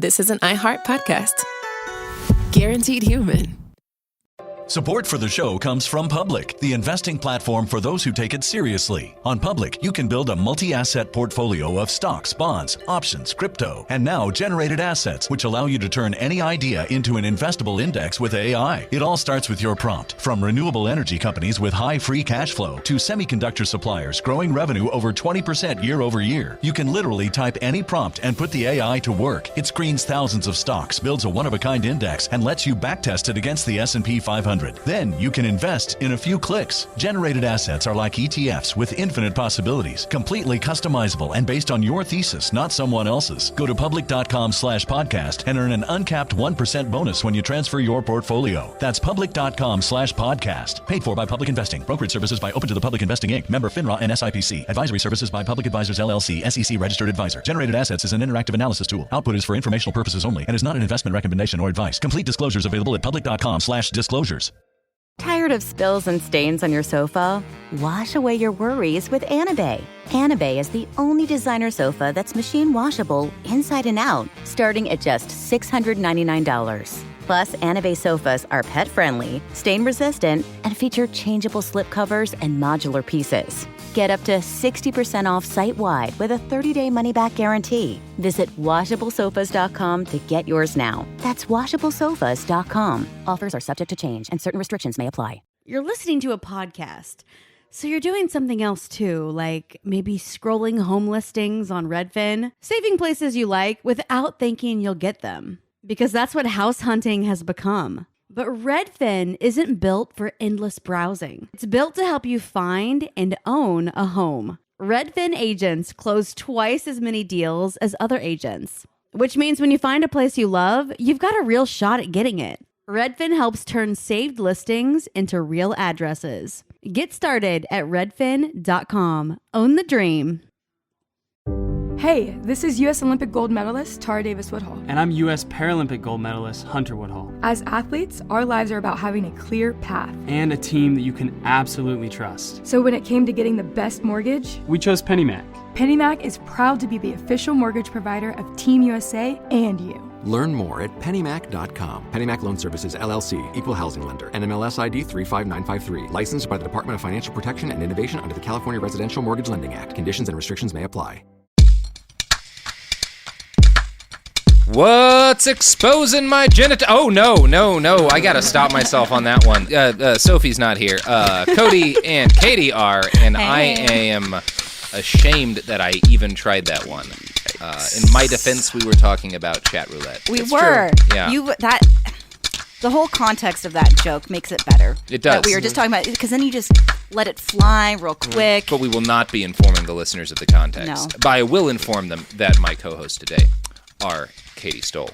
this is an iHeart podcast. Guaranteed human. Support for the show comes from Public, the investing platform for those who take it seriously. On Public, you can build a multi-asset portfolio of stocks, bonds, options, crypto, and now generated assets, which allow you to turn any idea into an investable index with AI. It all starts with your prompt. From renewable energy companies with high free cash flow to semiconductor suppliers growing revenue over 20% year over year, you can literally type any prompt and put the AI to work. It screens thousands of stocks, builds a one-of-a-kind index, and lets you backtest it against the S&P 500. Then you can invest in a few clicks. Generated assets are like ETFs with infinite possibilities, completely customizable and based on your thesis, not someone else's. Go to public.com/podcast and earn an uncapped 1% bonus when you transfer your portfolio. That's public.com/podcast. Paid for by Public Investing. Brokerage services by Open to the Public Investing Inc. Member FINRA and SIPC. Advisory services by Public Advisors LLC, SEC registered advisor. Generated assets is an interactive analysis tool. Output is for informational purposes only and is not an investment recommendation or advice. Complete disclosures available at public.com/disclosures. Tired of spills and stains on your sofa? Wash away your worries with Anabay. Anabay is the only designer sofa that's machine washable inside and out, starting at just $699. Plus, Anabay sofas are pet-friendly, stain-resistant, and feature changeable slip covers and modular pieces. Get up to 60% off site-wide with a 30-day money-back guarantee. Visit washablesofas.com to get yours now. That's washablesofas.com. Offers are subject to change, and certain restrictions may apply. You're listening to a podcast, so you're doing something else too, like maybe scrolling home listings on Redfin, saving places you like without thinking you'll get them. Because that's what house hunting has become. But Redfin isn't built for endless browsing. It's built to help you find and own a home. Redfin agents close twice as many deals as other agents, which means when you find a place you love, you've got a real shot at getting it. Redfin helps turn saved listings into real addresses. Get started at redfin.com. Own the dream. Hey, this is U.S. Olympic gold medalist Tara Davis-Woodhull. And I'm U.S. Paralympic gold medalist Hunter Woodhull. As athletes, our lives are about having a clear path. And a team that you can absolutely trust. So when it came to getting the best mortgage, we chose PennyMac. PennyMac is proud to be the official mortgage provider of Team USA and you. Learn more at pennymac.com. PennyMac Loan Services, LLC, Equal Housing Lender, NMLS ID 35953. Licensed by the Department of Financial Protection and Innovation under the California Residential Mortgage Lending Act. Conditions and restrictions may apply. What's exposing my genital? Oh, no. I gotta stop myself on that one. Sophie's not here. Cody and Katy are, and hey. I am ashamed that I even tried that one. In my defense, we were talking about chat roulette. It's were. True. Yeah. The whole context of that joke makes it better. It does. That we were just talking about, because then you just let it fly real quick. But we will not be informing the listeners of the context. No. But I will inform them that my co-hosts today are Katy Stoll,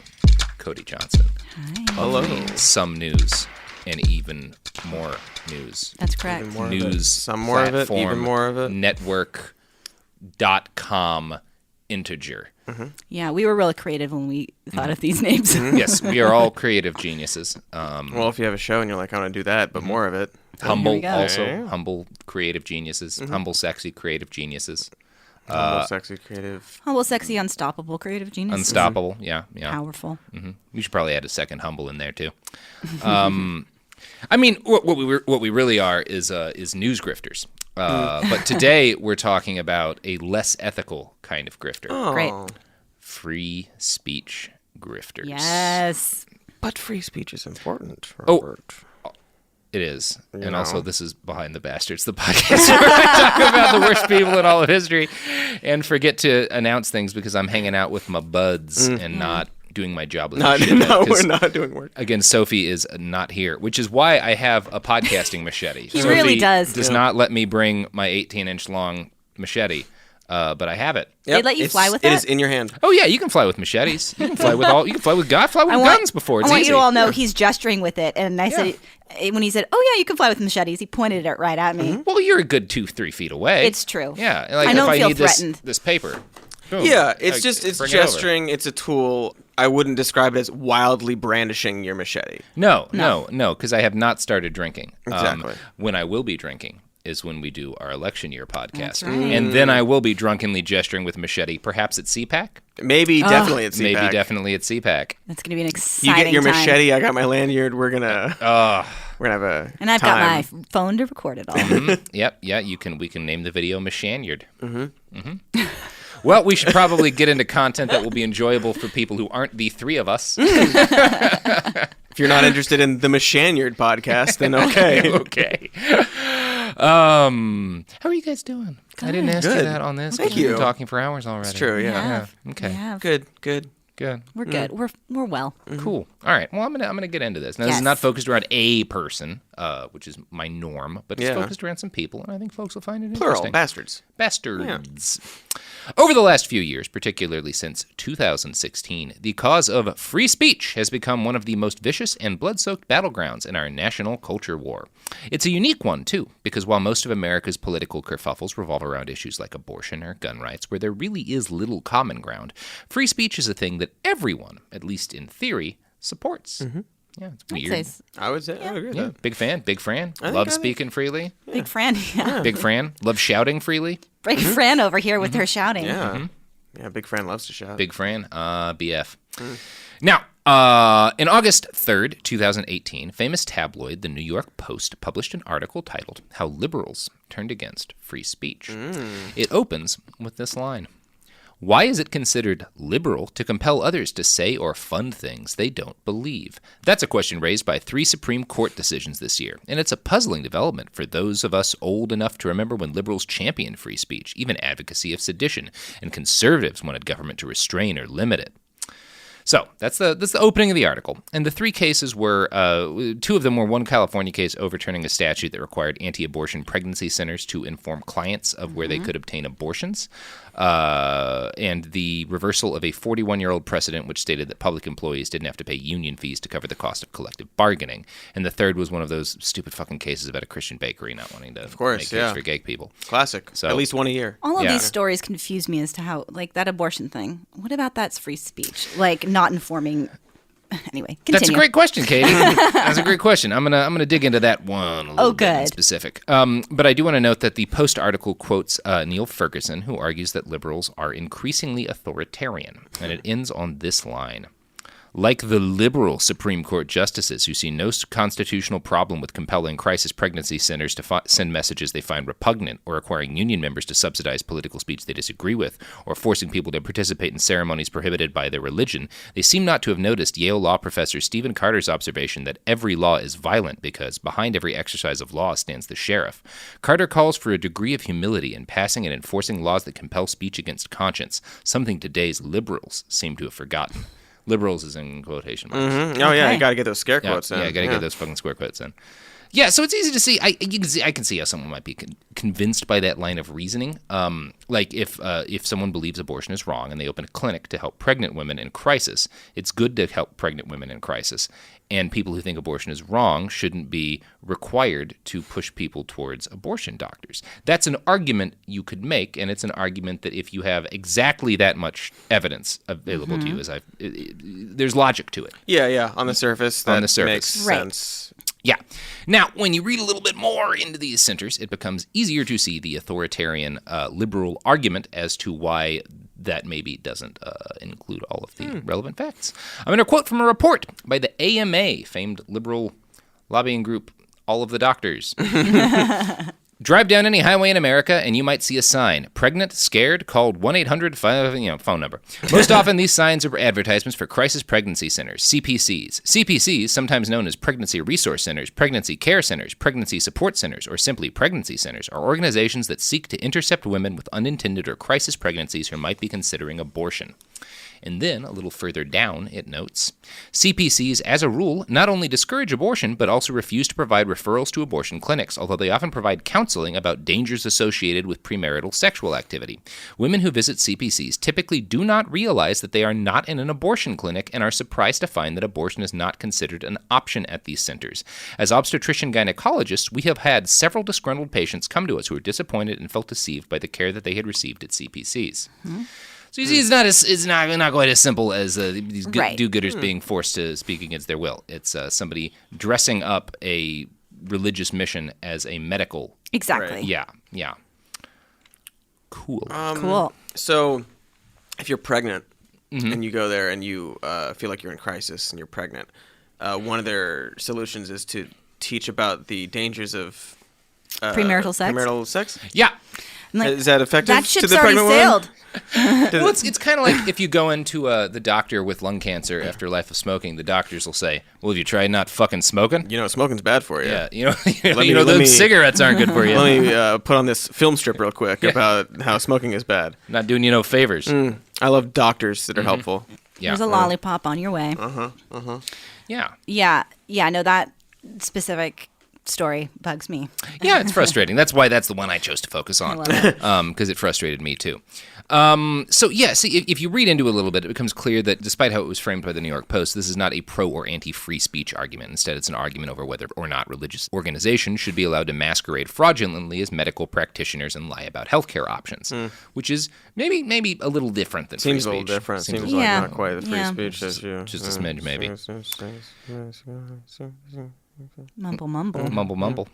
Cody Johnston. Hi. Hello. Some news and even more news. That's correct. Even more news, of it. Some more of it, even more of it. Network.com integer. Mm-hmm. Yeah, we were really creative when we thought of these names. Yes, we are all creative geniuses. Well, if you have a show and you're like, I want to do that, but more of it. Humble, also. Humble, creative geniuses. Mm-hmm. Humble, sexy, creative geniuses. Humble, sexy, creative. Humble, sexy, unstoppable, creative geniuses. Unstoppable, yeah. Powerful. Mm-hmm. We should probably add a second humble in there, too. I mean, what we really are is news grifters. But today we're talking about a less ethical kind of grifter. Oh. Great. Free speech grifters. Yes. But free speech is important, Robert. It is. And also, this is Behind the Bastards, the podcast where I talk about the worst people in all of history and forget to announce things because I'm hanging out with my buds and not doing my job. No, we're not doing work. Again, Sophie is not here, which is why I have a podcasting machete. He really does. Does not let me bring my 18-inch long machete, but I have it. Yep. They let you fly with it? It is in your hand. Oh yeah, you can fly with machetes. You can fly with guns before. It's I want easy. you to all know he's gesturing with it, and I said when he said, "Oh yeah, you can fly with machetes," he pointed it right at me. Mm-hmm. Well, you're a good 2-3 feet away. It's true. Yeah, like I don't if I feel need threatened. this paper. Boom. Yeah, it's gesturing. It it's a tool. I wouldn't describe it as wildly brandishing your machete. No, because I have not started drinking. Exactly. When I will be drinking, is when we do our election year podcast. That's right. And then I will be drunkenly gesturing with a machete, perhaps at CPAC. Maybe definitely at CPAC. Maybe definitely at CPAC. That's going to be an exciting You get your time. machete, I got my lanyard. We're gonna have a And I've got my phone to record it all. Yep, yeah, we can name the video Mashanyard. Well, we should probably get into content that will be enjoyable for people who aren't the three of us. If you're not interested in the Mashanyard podcast, then okay. Okay. How are you guys doing? Good. I didn't ask you Good. that on this. Thank We've been you. talking for hours already. It's true, yeah. Okay. We have. Good. Good. We're good. We're well. Cool. All right. Well, I'm gonna get into this. Now, this is Yes. not focused around a person, which is my norm, but it's Yeah. focused around some people, and I think folks will find it Plural, interesting. bastards. Bastards. Over the last few years, particularly since 2016, the cause of free speech has become one of the most vicious and blood-soaked battlegrounds in our national culture war. It's a unique one, too, because while most of America's political kerfuffles revolve around issues like abortion or gun rights, where there really is little common ground, free speech is a thing that everyone, at least in theory, supports. Yeah, it's weird. I would say I agree with that. Big fan, big Fran. I Love think- speaking freely. Big Fran. Yeah. Big Fran. Love shouting freely. Big Fran over here with her shouting. Yeah. Yeah, Big Fran loves to shout. Big Fran. BF. Now, in August 3rd, 2018, famous tabloid The New York Post published an article titled How Liberals Turned Against Free Speech. It opens with this line. Why is it considered liberal to compel others to say or fund things they don't believe? That's a question raised by 3 Supreme Court decisions this year, and it's a puzzling development for those of us old enough to remember when liberals championed free speech, even advocacy of sedition, and conservatives wanted government to restrain or limit it. So that's the opening of the article. And the 3 cases were, 2 of them were one California case overturning a statute that required anti-abortion pregnancy centers to inform clients of where they could obtain abortions, and the reversal of a 41-year-old precedent which stated that public employees didn't have to pay union fees to cover the cost of collective bargaining. And the third was one of those stupid fucking cases about a Christian bakery not wanting to make cakes for gay people. Classic. So, at least one a year. All of these stories confuse me as to how, like, that abortion thing. What about that's free speech? Like, not informing. Anyway, continue. That's a great question, Katie. That's a great question. I'm gonna dig into that one a little bit in specific. But I do want to note that the Post article quotes Neil Ferguson, who argues that liberals are increasingly authoritarian, and it ends on this line. Like the liberal Supreme Court justices who see no constitutional problem with compelling crisis pregnancy centers to send messages they find repugnant, or requiring union members to subsidize political speech they disagree with, or forcing people to participate in ceremonies prohibited by their religion, they seem not to have noticed Yale law professor Stephen Carter's observation that every law is violent because behind every exercise of law stands the sheriff. Carter calls for a degree of humility in passing and enforcing laws that compel speech against conscience, something today's liberals seem to have forgotten. Liberals is in quotation marks. Oh, yeah, you got to get those scare quotes in. Yeah, got to get those fucking square quotes in. Yeah, so it's easy to see. I can see how someone might be convinced by that line of reasoning. Like if someone believes abortion is wrong and they open a clinic to help pregnant women in crisis, it's good to help pregnant women in crisis. And people who think abortion is wrong shouldn't be required to push people towards abortion doctors. That's an argument you could make, and it's an argument that if you have exactly that much evidence available to you, there's logic to it. Yeah, on the surface, that makes sense. Yeah. Now, when you read a little bit more into these centers, it becomes easier to see the authoritarian liberal argument as to why that maybe doesn't include all of the relevant facts. I'm going to quote from a report by the AMA, famed liberal lobbying group, All of the Doctors. Drive down any highway in America and you might see a sign, pregnant, scared, called 1-800, phone number. Most often these signs are advertisements for crisis pregnancy centers, CPCs. CPCs, sometimes known as pregnancy resource centers, pregnancy care centers, pregnancy support centers, or simply pregnancy centers, are organizations that seek to intercept women with unintended or crisis pregnancies who might be considering abortion. And then, a little further down, it notes, CPCs, as a rule, not only discourage abortion, but also refuse to provide referrals to abortion clinics, although they often provide counseling about dangers associated with premarital sexual activity. Women who visit CPCs typically do not realize that they are not in an abortion clinic and are surprised to find that abortion is not considered an option at these centers. As obstetrician gynecologists, we have had several disgruntled patients come to us who were disappointed and felt deceived by the care that they had received at CPCs. So you see, it's not quite as simple as these do-gooders being forced to speak against their will. It's somebody dressing up a religious mission as a medical Exactly. Right. Yeah. Cool. Cool. So, if you're pregnant and you go there and you feel like you're in crisis and you're pregnant, one of their solutions is to teach about the dangers of Premarital sex? Premarital sex? Yeah. Like, is that effective that to ship's the already pregnant woman? sailed. Well, it's kind of like if you go into the doctor with lung cancer after a life of smoking, the doctors will say, well, have you tried not fucking smoking? You know, smoking's bad for you. Yeah, Let those me- cigarettes aren't good for you. Let me put on this film strip real quick about how smoking is bad. Not doing you no favors. I love doctors that are helpful. Yeah. There's a lollipop on your way. Yeah. Yeah, no, that specific story bugs me. Yeah, it's frustrating. That's why that's the one I chose to focus on. I love it. Because it frustrated me too. See, if you read into it a little bit, it becomes clear that despite how it was framed by the New York Post, this is not a pro or anti-free speech argument. Instead, it's an argument over whether or not religious organizations should be allowed to masquerade fraudulently as medical practitioners and lie about healthcare options, which is maybe a little different than Seems free a speech. little different. Seems Yeah. like not quite the free Yeah. speech as you. Just a smidge, maybe. Mumble, mumble. Mumble.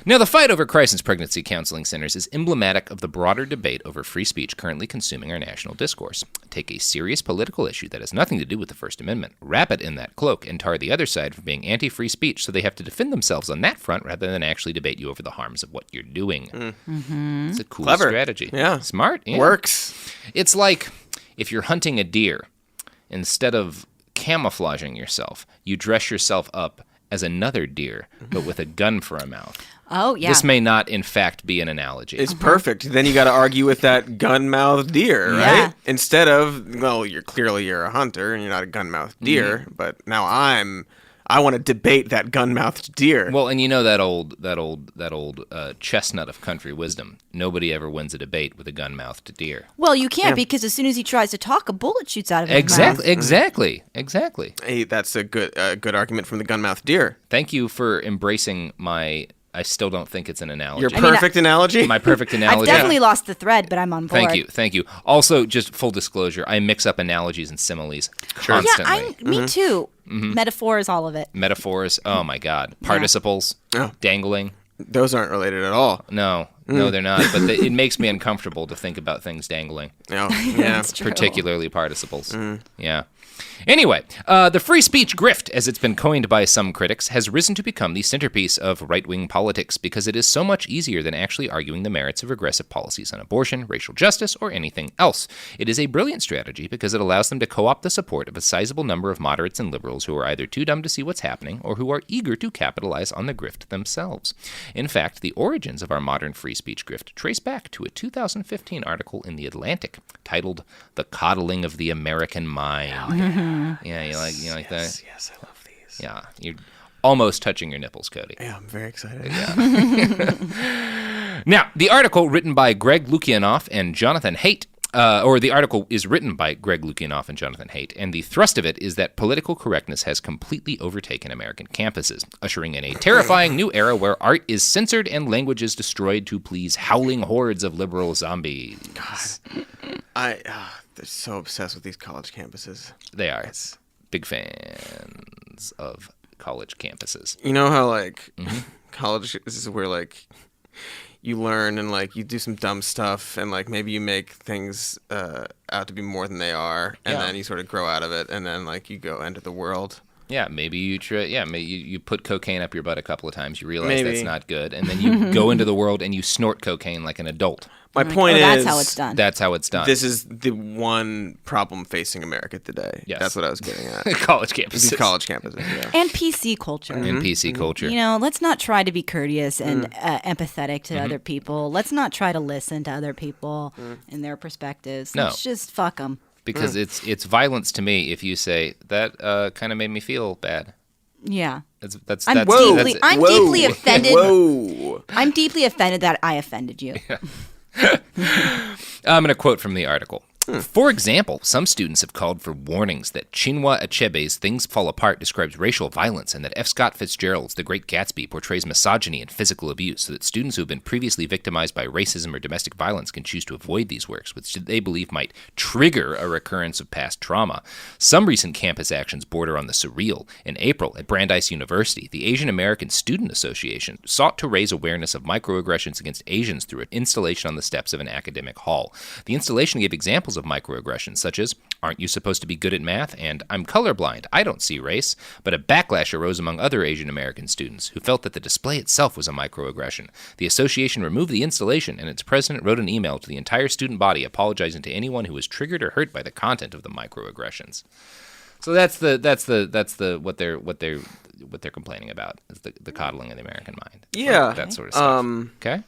Now, the fight over crisis pregnancy counseling centers is emblematic of the broader debate over free speech currently consuming our national discourse. Take a serious political issue that has nothing to do with the First Amendment, wrap it in that cloak, and tar the other side for being anti-free speech so they have to defend themselves on that front rather than actually debate you over the harms of what you're doing. It's a cool Clever. strategy. Yeah. Smart. Yeah. Works. It's like if you're hunting a deer, instead of camouflaging yourself, you dress yourself up as another deer, but with a gun for a mouth. Oh, yeah. This may not, in fact, be an analogy. It's perfect. Then you got to argue with that gun-mouthed deer, right? Yeah. Instead of, well, you're a hunter and you're not a gun-mouthed deer, but now I want to debate that gun-mouthed deer. Well, and you know that old chestnut of country wisdom. Nobody ever wins a debate with a gun-mouthed deer. Well, you can't because as soon as he tries to talk, a bullet shoots out of his mouth. Exactly. Hey, that's a good argument from the gun-mouthed deer. Thank you for embracing my. I still don't think it's an analogy. Your perfect analogy? My perfect analogy. I've definitely lost the thread, but I'm on board. Thank you. Also, just full disclosure, I mix up analogies and similes constantly. Yeah, me too. Metaphors, all of it. Metaphors, oh my God. Participles, dangling. Those aren't related at all. No, they're not. But it makes me uncomfortable to think about things dangling. Oh, yeah. That's true. Particularly participles. Yeah. Anyway, the free speech grift, as it's been coined by some critics, has risen to become the centerpiece of right-wing politics because it is so much easier than actually arguing the merits of regressive policies on abortion, racial justice, or anything else. It is a brilliant strategy because it allows them to co-opt the support of a sizable number of moderates and liberals who are either too dumb to see what's happening or who are eager to capitalize on the grift themselves. In fact, the origins of our modern free speech grift trace back to a 2015 article in The Atlantic titled "The Coddling of the American Mind." Yeah, you like that? Yes, I love these. Yeah, you're almost touching your nipples, Cody. Yeah, I'm very excited. Now, the article written by Greg Lukianoff and Jonathan Haidt, the article is written by Greg Lukianoff and Jonathan Haidt, and the thrust of it is that political correctness has completely overtaken American campuses, ushering in a terrifying new era where art is censored and language is destroyed to please howling hordes of liberal zombies. God, they're so obsessed with these college campuses. They are. Big fans of college campuses. You know how, college is where, you learn and, you do some dumb stuff and, maybe you make things out to be more than they are, and then you sort of grow out of it, and then, you go enter the world. Yeah, maybe you try. Yeah, maybe you put cocaine up your butt a couple of times. You realize that's not good, and then you go into the world and you snort cocaine like an adult. My point is, that's how it's done. That's how it's done. This is the one problem facing America today. Yes. That's what I was getting at. College campuses. These college campuses, yeah. And PC culture. And PC culture. You know, let's not try to be courteous and empathetic to other people. Let's not try to listen to other people and their perspectives. No. Let's just fuck them. Because it's violence to me if you say, that kind of made me feel bad. Yeah. I'm deeply offended. Whoa. I'm deeply offended that I offended you. I'm going to quote from the article. For example, some students have called for warnings that Chinua Achebe's Things Fall Apart describes racial violence and that F. Scott Fitzgerald's The Great Gatsby portrays misogyny and physical abuse, so that students who have been previously victimized by racism or domestic violence can choose to avoid these works, which they believe might trigger a recurrence of past trauma. Some recent campus actions border on the surreal. In April, at Brandeis University, the Asian American Student Association sought to raise awareness of microaggressions against Asians through an installation on the steps of an academic hall. The installation gave examples of microaggressions, such as, "Aren't you supposed to be good at math?" and "I'm colorblind, I don't see race." But a backlash arose among other Asian American students who felt that the display itself was a microaggression. The association removed the installation, and its president wrote an email to the entire student body apologizing to anyone who was triggered or hurt by the content of the microaggressions. So that's what they're complaining about, is the coddling of the American mind. Yeah, that sort of stuff. Okay.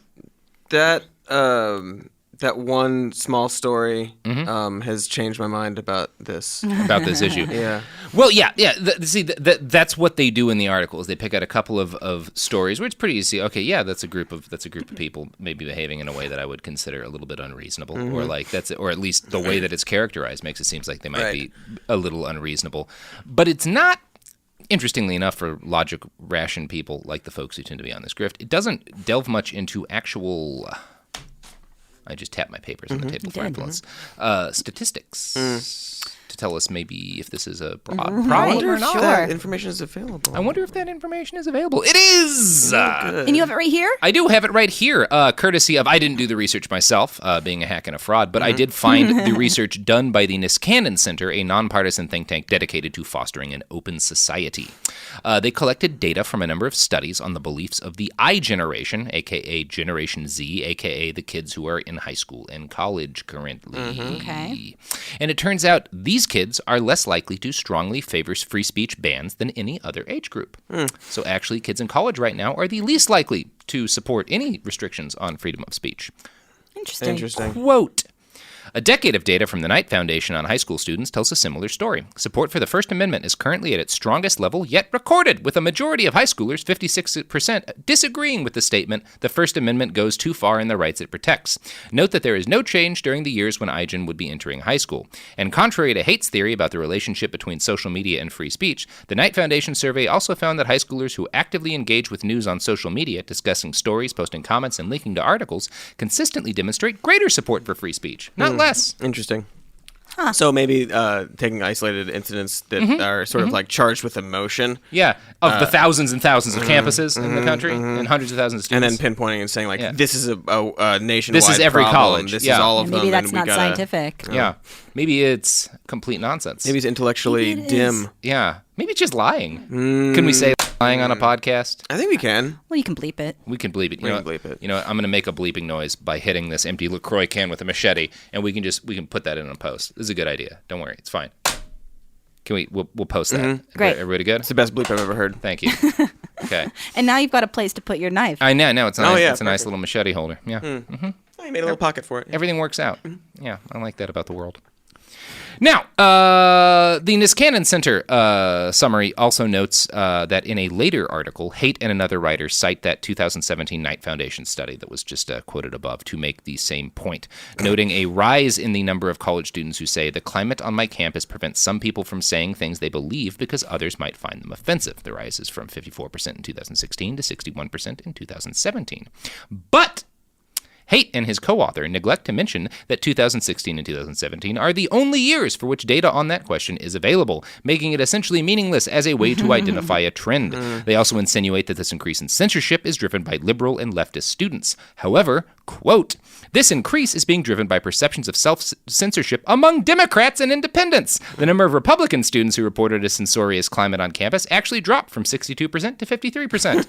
That one small story has changed my mind about this issue. Yeah. Well, yeah. That's what they do in the article. Is they pick out a couple of stories where it's pretty easy. Okay, yeah, that's a group of people maybe behaving in a way that I would consider a little bit unreasonable, or at least the way that it's characterized makes it seems like they might be a little unreasonable. But it's not. Interestingly enough, for logic ration people like the folks who tend to be on this grift, it doesn't delve much into actual. I just tapped my papers on the table for influence. Statistics to tell us maybe if this is a broad problem or not. That information is available. I wonder if that information is available. It is! And you have it right here? I do have it right here, courtesy of, I didn't do the research myself, being a hack and a fraud, but I did find the research done by the Niskanen Center, a nonpartisan think tank dedicated to fostering an open society. They collected data from a number of studies on the beliefs of the I generation, a.k.a. Generation Z, a.k.a. the kids who are in high school and college currently. Okay. And it turns out these kids are less likely to strongly favor free speech bans than any other age group. So actually, kids in college right now are the least likely to support any restrictions on freedom of speech. Interesting. Quote, "A decade of data from the Knight Foundation on high school students tells a similar story. Support for the First Amendment is currently at its strongest level yet recorded, with a majority of high schoolers, 56%, disagreeing with the statement, the First Amendment goes too far in the rights it protects. Note that there is no change during the years when IGEN would be entering high school. And contrary to Haight's theory about the relationship between social media and free speech, the Knight Foundation survey also found that high schoolers who actively engage with news on social media, discussing stories, posting comments, and linking to articles, consistently demonstrate greater support for free speech, not less." Interesting. So maybe taking isolated incidents that are sort of like charged with emotion. Yeah, of the thousands and thousands of campuses in the country and hundreds of thousands of students. And then pinpointing and saying, like, this is a nationwide This is every problem. college. This is all of them. Maybe that's and we not gotta, scientific. Yeah. Maybe it's complete nonsense. Maybe it's intellectually dim. Yeah. Maybe it's just lying. Can we say lying on a podcast? I think we can. Well, you can bleep it. We can bleep it. We can bleep it. You know, I'm going to make a bleeping noise by hitting this empty LaCroix can with a machete, and we can put that in a post. This is a good idea. Don't worry. It's fine. We'll post that. Great. Everybody good? It's the best bleep I've ever heard. Thank you. Okay. And now you've got a place to put your knife. I know. It's nice. yeah, It's a nice little machete holder. Yeah. Oh, you made a little pocket for it. Everything works out. Yeah, I like that about the world. Now, the Niskanen Center summary also notes that in a later article, Haight and another writer cite that 2017 Knight Foundation study that was just quoted above to make the same point, noting a rise in the number of college students who say the climate on my campus prevents some people from saying things they believe because others might find them offensive. The rise is from 54% in 2016 to 61% in 2017. But Haight and his co-author neglect to mention that 2016 and 2017 are the only years for which data on that question is available, making it essentially meaningless as a way to identify a trend. They also insinuate that this increase in censorship is driven by liberal and leftist students. However, quote, "This increase is being driven by perceptions of self-censorship among Democrats and independents. The number of Republican students who reported a censorious climate on campus actually dropped from 62% to 53%.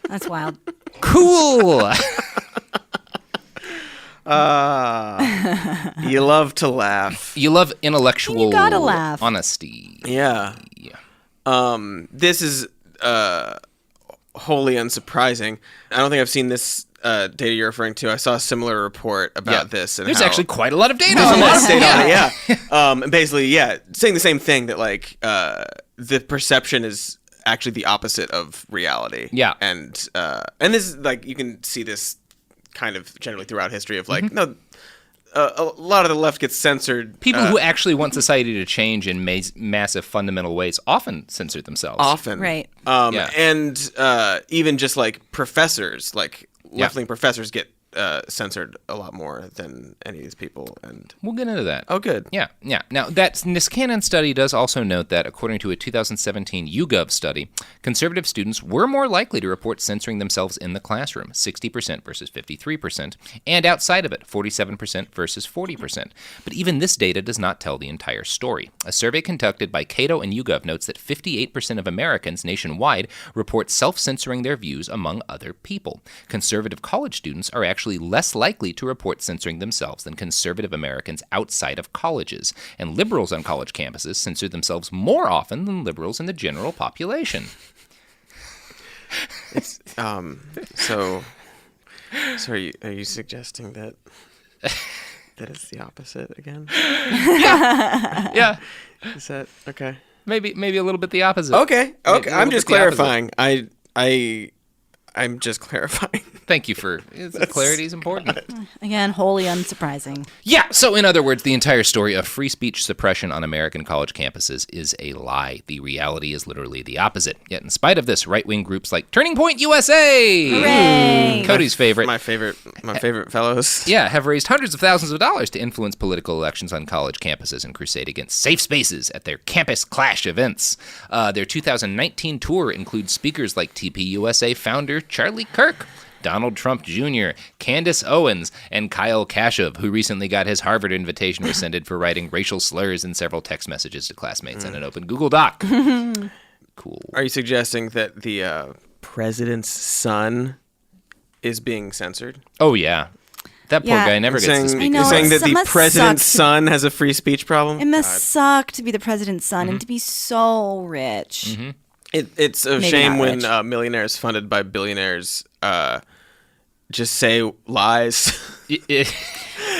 That's wild. Cool. You love to laugh. You love intellectual You gotta laugh. honesty. Yeah. This is wholly unsurprising. I don't think I've seen this data you're referring to. I saw a similar report about this. And There's how actually quite a lot of data there's on a lot of this. data on it, yeah. And basically, saying the same thing, that like the perception is actually the opposite of reality. Yeah. And this is like, you can see this kind of generally throughout history of like, no, a lot of the left gets censored. People who actually want society to change in massive fundamental ways often censor themselves. Often. Right. And even just like professors, like left-wing professors get censored a lot more than any of these people. And we'll get into that. Oh, good. Yeah. Now, that Niskanen study does also note that, according to a 2017 YouGov study, conservative students were more likely to report censoring themselves in the classroom, 60% versus 53%, and outside of it, 47% versus 40%. But even this data does not tell the entire story. A survey conducted by Cato and YouGov notes that 58% of Americans nationwide report self-censoring their views among other people. Conservative college students are actually less likely to report censoring themselves than conservative Americans outside of colleges, and liberals on college campuses censor themselves more often than liberals in the general population. It's, so are you suggesting that it's the opposite again? Yeah. Is that okay? Maybe a little bit the opposite. Okay. I'm just clarifying. I'm just clarifying. Thank you for clarity is important. Again, wholly unsurprising. Yeah, so in other words, the entire story of free speech suppression on American college campuses is a lie. The reality is literally the opposite. Yet in spite of this, right-wing groups like Turning Point USA, hooray! Cody's favorite, my favorite fellows, have raised hundreds of thousands of dollars to influence political elections on college campuses and crusade against safe spaces at their Campus Clash events. Their 2019 tour includes speakers like TPUSA founder Charlie Kirk, Donald Trump Jr., Candace Owens, and Kyle Kashuv, who recently got his Harvard invitation rescinded for writing racial slurs in several text messages to classmates in an open Google Doc. Cool. Are you suggesting that the president's son is being censored? Oh, yeah. That poor guy never gets to speak. You're saying that the president's son has a free speech problem? It must suck to be the president's son and to be so rich. Mm-hmm. It's a shame when millionaires funded by billionaires just say lies.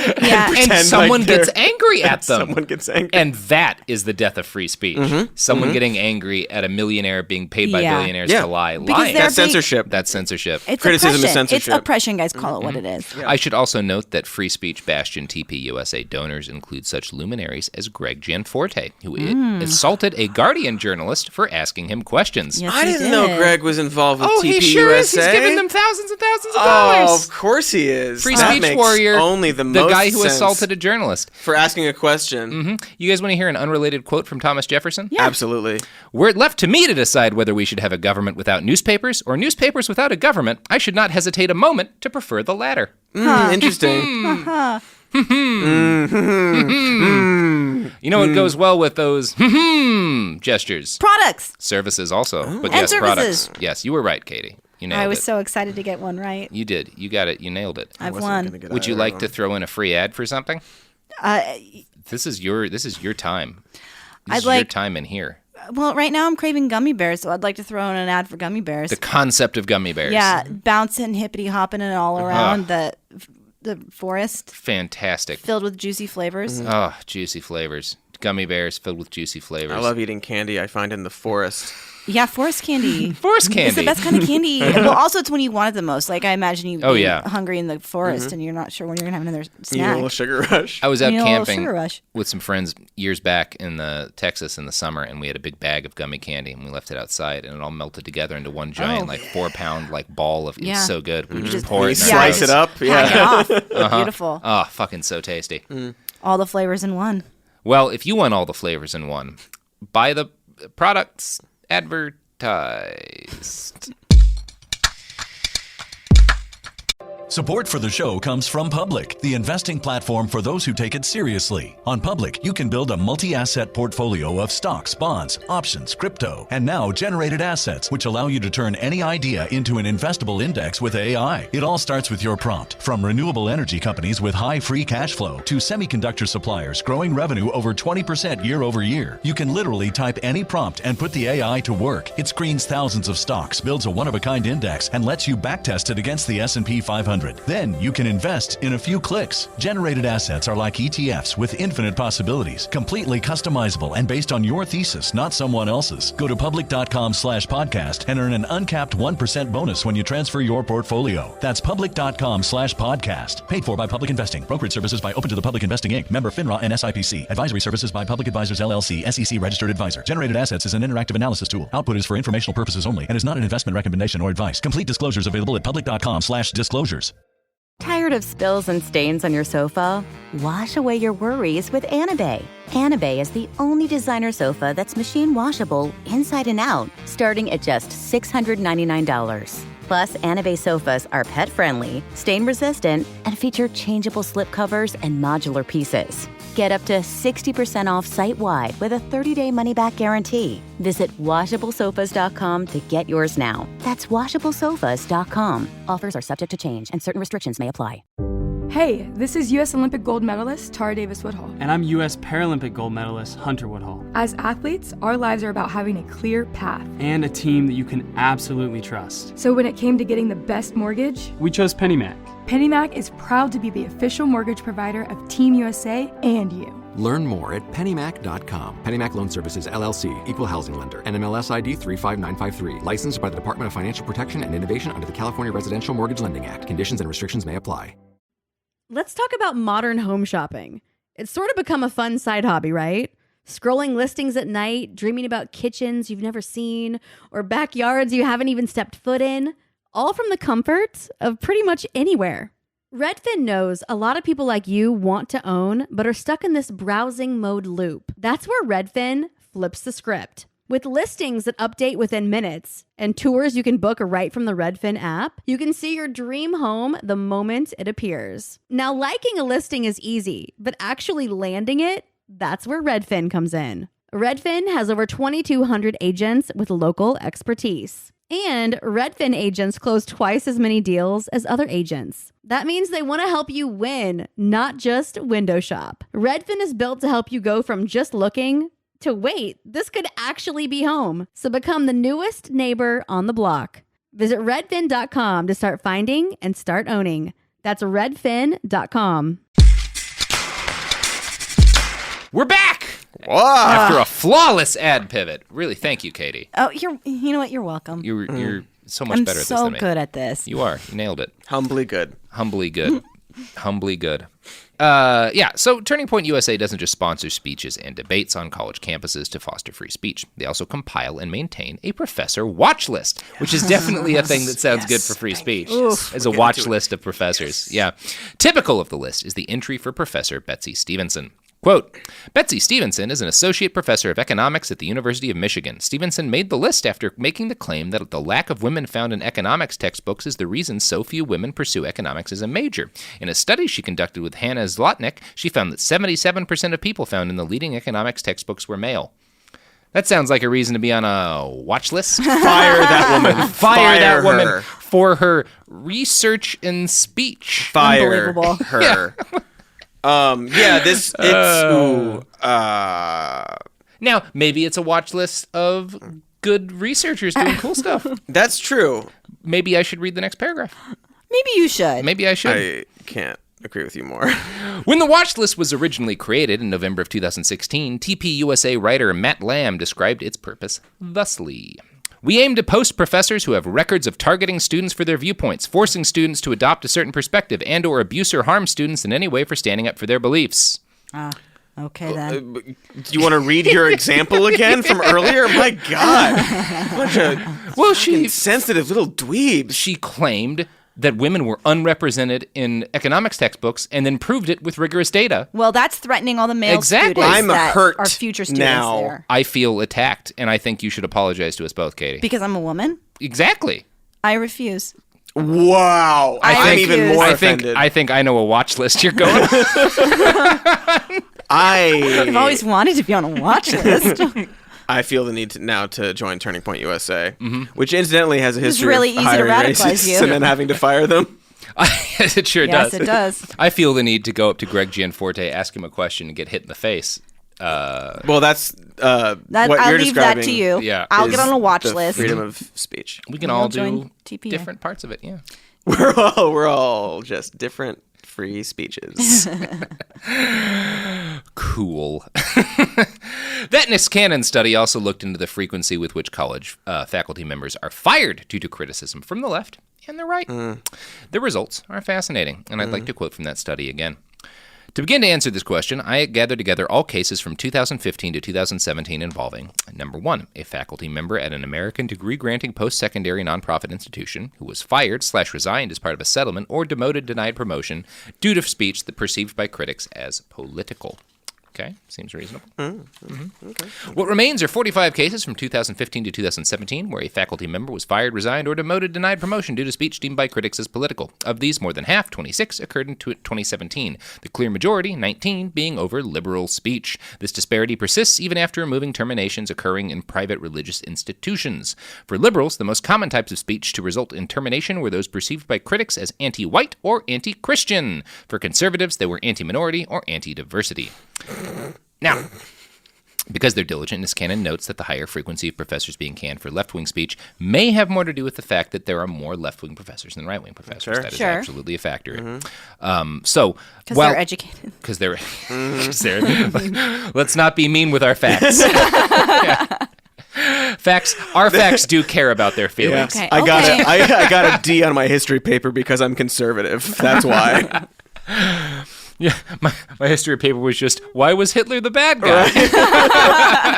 And someone gets angry at them. Someone gets angry. And that is the death of free speech. Someone getting angry at a millionaire being paid by billionaires to lie. Lying. That's censorship. That's censorship. It's criticism oppression. is censorship. It's oppression, guys. Call it what it is. I should also note that free speech bastion TPUSA donors include such luminaries as Greg Gianforte, who assaulted a Guardian journalist for asking him questions. Yes, I didn't know Greg was involved with TPUSA. He sure is. He's giving them thousands and thousands of dollars. Oh, of course he is. Free that speech makes warrior. Only the guy who sense assaulted a journalist for asking a question. You guys want to hear an unrelated quote from Thomas Jefferson? Yeah. Absolutely. Were it left to me to decide whether we should have a government without newspapers or newspapers without a government, I should not hesitate a moment to prefer the latter. Interesting. You know what goes well with those gestures? Products. Services also. But And yes, services. products. Yes, you were right, Katy. You nailed it. I was so excited to get one right. You did. You got it. You nailed it. I've won. Would you like to throw in a free ad for something? This is your time. This is your time in here. Well, right now I'm craving gummy bears, so I'd like to throw in an ad for gummy bears. The concept of gummy bears. Yeah, bouncing, hippity hopping, and all around the forest. Fantastic. Filled with juicy flavors. Oh, juicy flavors. Gummy bears filled with juicy flavors. I love eating candy I find in the forest. Yeah, forest candy. Forest candy. It's the best kind of candy. Well, also it's when you want it the most. Like I imagine you being hungry in the forest and you're not sure when you're going to have another snack. You need a little sugar rush. I was out camping with some friends years back in Texas in the summer, and we had a big bag of gummy candy, and we left it outside, and it all melted together into one giant 4-pound ball of. It was so good. We just pour it. Slice it up. Hack it off. Beautiful. Oh, fucking so tasty. All the flavors in one. Well, if you want all the flavors in one, buy the products advertised. Support for the show comes from Public, the investing platform for those who take it seriously. On Public, you can build a multi-asset portfolio of stocks, bonds, options, crypto, and now generated assets, which allow you to turn any idea into an investable index with AI. It all starts with your prompt. From renewable energy companies with high free cash flow to semiconductor suppliers growing revenue over 20% year over year, you can literally type any prompt and put the AI to work. It screens thousands of stocks, builds a one-of-a-kind index, and lets you backtest it against the S&P 500. 100. Then you can invest in a few clicks. Generated assets are like ETFs with infinite possibilities, completely customizable and based on your thesis, not someone else's. Go to public.com/podcast and earn an uncapped 1% bonus when you transfer your portfolio. That's public.com/podcast. Paid for by Public Investing. Brokerage services by Open to the Public Investing Inc. Member FINRA and SIPC. Advisory services by Public Advisors LLC, SEC registered advisor. Generated assets is an interactive analysis tool. Output is for informational purposes only and is not an investment recommendation or advice. Complete disclosures available at public.com/disclosures. Tired of spills and stains on your sofa? Wash away your worries with Anabay. Anabay is the only designer sofa that's machine washable inside and out, starting at just $699. Plus, Anabay sofas are pet-friendly, stain-resistant, and feature changeable slip covers and modular pieces. Get up to 60% off site-wide with a 30-day money-back guarantee. Visit washablesofas.com to get yours now. That's washablesofas.com. Offers are subject to change and certain restrictions may apply. Hey, this is U.S. Olympic gold medalist Tara Davis-Woodhull. And I'm U.S. Paralympic gold medalist Hunter Woodhull. As athletes, our lives are about having a clear path. And a team that you can absolutely trust. So when it came to getting the best mortgage, we chose PennyMac. PennyMac is proud to be the official mortgage provider of Team USA and you. Learn more at pennymac.com. PennyMac Loan Services, LLC, Equal Housing Lender, NMLS ID 35953. Licensed by the Department of Financial Protection and Innovation under the California Residential Mortgage Lending Act. Conditions and restrictions may apply. Let's talk about modern home shopping. It's sort of become a fun side hobby, right? Scrolling listings at night, dreaming about kitchens you've never seen, or backyards you haven't even stepped foot in, all from the comfort of pretty much anywhere. Redfin knows a lot of people like you want to own, but are stuck in this browsing mode loop. That's where Redfin flips the script. With listings that update within minutes and tours you can book right from the Redfin app, you can see your dream home the moment it appears. Now, liking a listing is easy, but actually landing it, that's where Redfin comes in. Redfin has over 2,200 agents with local expertise. And Redfin agents close twice as many deals as other agents. That means they want to help you win, not just window shop. Redfin is built to help you go from just looking to wait, this could actually be home. So become the newest neighbor on the block. Visit redfin.com to start finding and start owning. That's redfin.com. We're back! Wow. After a flawless ad pivot. Really, thank you, Katie. Oh, you know what? You're welcome. You're so much better at this than me. I'm so good at this. You are. You nailed it. Humbly good. Humbly good. Humbly good. So Turning Point USA doesn't just sponsor speeches and debates on college campuses to foster free speech. They also compile and maintain a professor watch list, which is definitely a thing that sounds good for free speech. As a watch list of professors. Yeah. Typical of the list is the entry for Professor Betsy Stevenson. Quote, Betsy Stevenson is an associate professor of economics at the University of Michigan. Stevenson made the list after making the claim that the lack of women found in economics textbooks is the reason so few women pursue economics as a major. In a study she conducted with Hannah Zlotnick, she found that 77% of people found in the leading economics textbooks were male. That sounds like a reason to be on a watch list. Fire that woman. Fire that her. woman for her research and speech. Fire Unbelievable. her. Now, maybe it's a watch list of good researchers doing cool stuff. That's true. Maybe I should read the next paragraph. Maybe you should. Maybe I should. I can't agree with you more. When the watch list was originally created in November of 2016, TPUSA writer Matt Lamb described its purpose thusly. We aim to post professors who have records of targeting students for their viewpoints, forcing students to adopt a certain perspective, and or abuse or harm students in any way for standing up for their beliefs. Okay, then. Do you want to read your example again from earlier? My God. Bunch of sensitive little dweebs. She claimed that women were unrepresented in economics textbooks and then proved it with rigorous data. Well, that's threatening all the male Exactly. students I'm that hurt are future students now. there. I feel attacked, and I think you should apologize to us both, Katie. Because I'm a woman? Exactly. I refuse. Wow. I'm even more offended. I think I know a watch list you're going. I've always wanted to be on a watch list. I feel the need to join Turning Point USA, which incidentally has a history really of easy to hiring radicalize racists you. and then having to fire them. It sure does. Yes, it does. I feel the need to go up to Greg Gianforte, ask him a question, and get hit in the face. Well, that's what I'll you're leave that describing. to you. Yeah. I'll get on a watch the list. freedom of speech. We can We'll all join do TPA. different parts of it, yeah. We're all just different free speeches. Cool. That Niskanen study also looked into the frequency with which college faculty members are fired due to criticism from the left and the right. The results are fascinating, and I'd like to quote from that study again. To begin to answer this question, I gathered together all cases from 2015 to 2017 involving, number 1, a faculty member at an American degree-granting post-secondary nonprofit institution who was fired/resigned as part of a settlement or demoted, denied promotion due to speech that perceived by critics as political. Okay, seems reasonable. Okay. What remains are 45 cases from 2015 to 2017 where a faculty member was fired, resigned, or demoted, denied promotion due to speech deemed by critics as political. Of these, more than half, 26, occurred in 2017. The clear majority, 19, being over liberal speech. This disparity persists even after removing terminations occurring in private religious institutions. For liberals, the most common types of speech to result in termination were those perceived by critics as anti-white or anti-Christian. For conservatives, they were anti-minority or anti-diversity. Now, because they're diligent, Niskanen notes that the higher frequency of professors being canned for left-wing speech may have more to do with the fact that there are more left-wing professors than right-wing professors. That is absolutely a factor. So, because they're educated. Because they're, let's not be mean with our facts. Our facts do care about their feelings. Yeah. I got a D on my history paper because I'm conservative. That's why. Yeah, my history paper was just, why was Hitler the bad guy?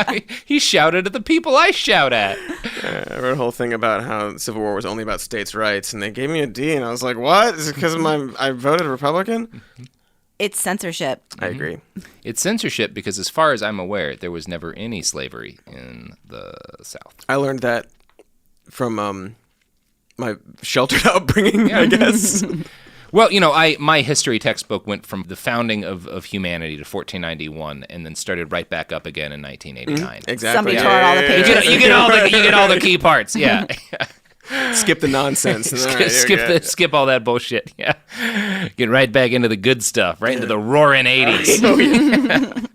Right. He shouted at the people I shout at. I wrote a whole thing about how the Civil War was only about states' rights, and they gave me a D, and I was like, what? Is it because I voted Republican? It's censorship. I agree. It's censorship because, as far as I'm aware, there was never any slavery in the South. I learned that from my sheltered upbringing, I guess. Well, my history textbook went from the founding of humanity to 1491, and then started right back up again in 1989. Exactly. Somebody tore out all the pages. You get all the key parts. Yeah. Skip the nonsense. Skip all that bullshit. Yeah. Get right back into the good stuff. Right into the roaring 80s.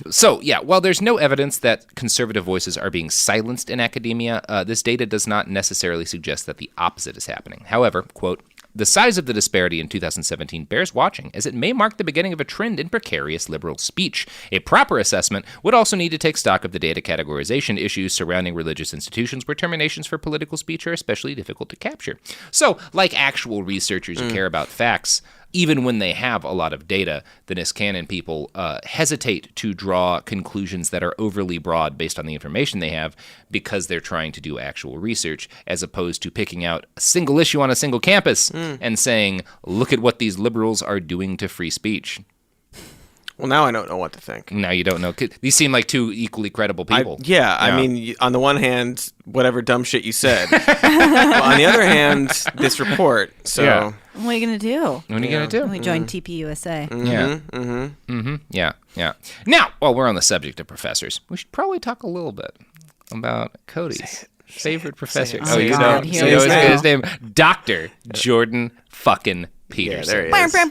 So, while there's no evidence that conservative voices are being silenced in academia, this data does not necessarily suggest that the opposite is happening. However, quote, the size of the disparity in 2017 bears watching, as it may mark the beginning of a trend in precarious liberal speech. A proper assessment would also need to take stock of the data categorization issues surrounding religious institutions where terminations for political speech are especially difficult to capture. So, like actual researchers who care about facts, even when they have a lot of data, the Niskanen people hesitate to draw conclusions that are overly broad based on the information they have because they're trying to do actual research, as opposed to picking out a single issue on a single campus and saying, look at what these liberals are doing to free speech. Well, now I don't know what to think. Now you don't know. These seem like two equally credible people. I mean, on the one hand, whatever dumb shit you said. Well, on the other hand, this report. So, what are you gonna do? What are you gonna do? We joined TPUSA. Yeah. Now, while we're on the subject of professors, we should probably talk a little bit about Cody's favorite professor. Oh, you know his name, Dr. Jordan fucking Peterson. Yeah, there he is. I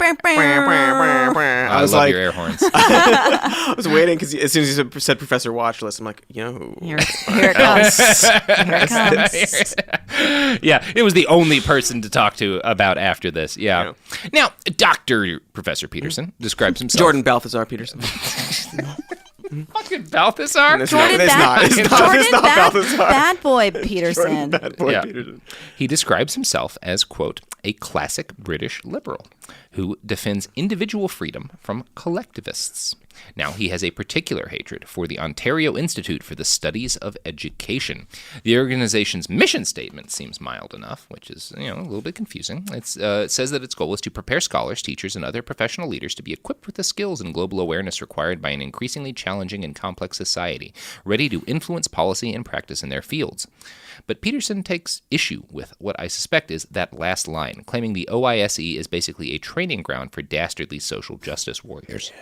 love your air horns. I was waiting because as soon as you said Professor Watchlist, I'm like, here it comes. Yeah, it was the only person to talk to about after this. Yeah. Now, Dr. Professor Peterson describes himself. Jordan Balthazar Peterson. Fucking Balthazar? Jordan Bad Boy Peterson. Peterson. He describes himself as, quote, a classic British liberal who defends individual freedom from collectivists. Now, he has a particular hatred for the Ontario Institute for the Studies of Education. The organization's mission statement seems mild enough, which is, a little bit confusing. It says that its goal is to prepare scholars, teachers, and other professional leaders to be equipped with the skills and global awareness required by an increasingly challenging and complex society, ready to influence policy and practice in their fields. But Peterson takes issue with what I suspect is that last line, claiming the OISE is basically a training ground for dastardly social justice warriors.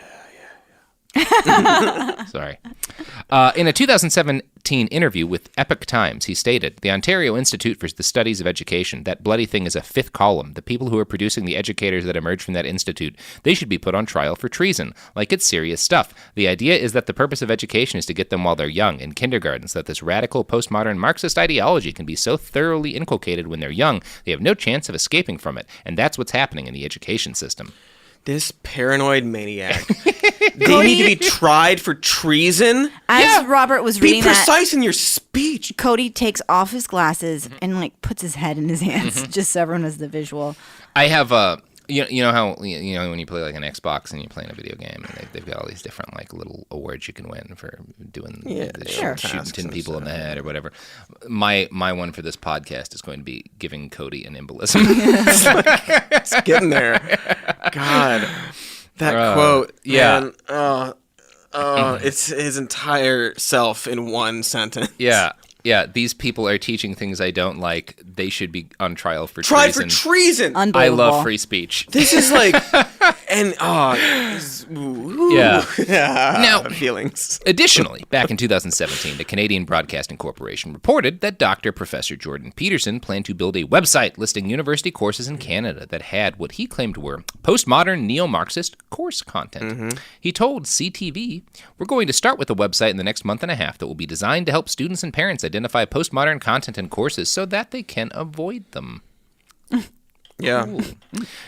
Sorry. In a 2017 interview with Epoch Times, he stated, "The Ontario Institute for the Studies of Education, that bloody thing is a fifth column. The people who are producing the educators that emerge from that institute, they should be put on trial for treason. Like, it's serious stuff. The idea is that the purpose of education is to get them while they're young, in kindergarten, so that this radical postmodern Marxist ideology can be so thoroughly inculcated when they're young, they have no chance of escaping from it. And that's what's happening in the education system." This paranoid maniac. They need to be tried for treason? As Robert was reading Be precise in your speech. Cody takes off his glasses and like puts his head in his hands, just so everyone has the visual. I have you know how when you play like an Xbox and you're playing a video game and they've got all these different like little awards you can win for doing shooting 10 people in the head or whatever. My one for this podcast is going to be giving Cody an embolism. It's getting there. God, that quote. Yeah. Man, it's his entire self in one sentence. Yeah. Yeah, these people are teaching things I don't like. They should be on trial for Tried treason. for treason! I love free speech. This is like... And, yeah. Now, feelings. Additionally, back in 2017, the Canadian Broadcasting Corporation reported that Dr. Professor Jordan Peterson planned to build a website listing university courses in Canada that had what he claimed were postmodern neo-Marxist course content. He told CTV, "We're going to start with a website in the next month and a half that will be designed to help students and parents identify postmodern content and courses so that they can avoid them." Yeah. Ooh.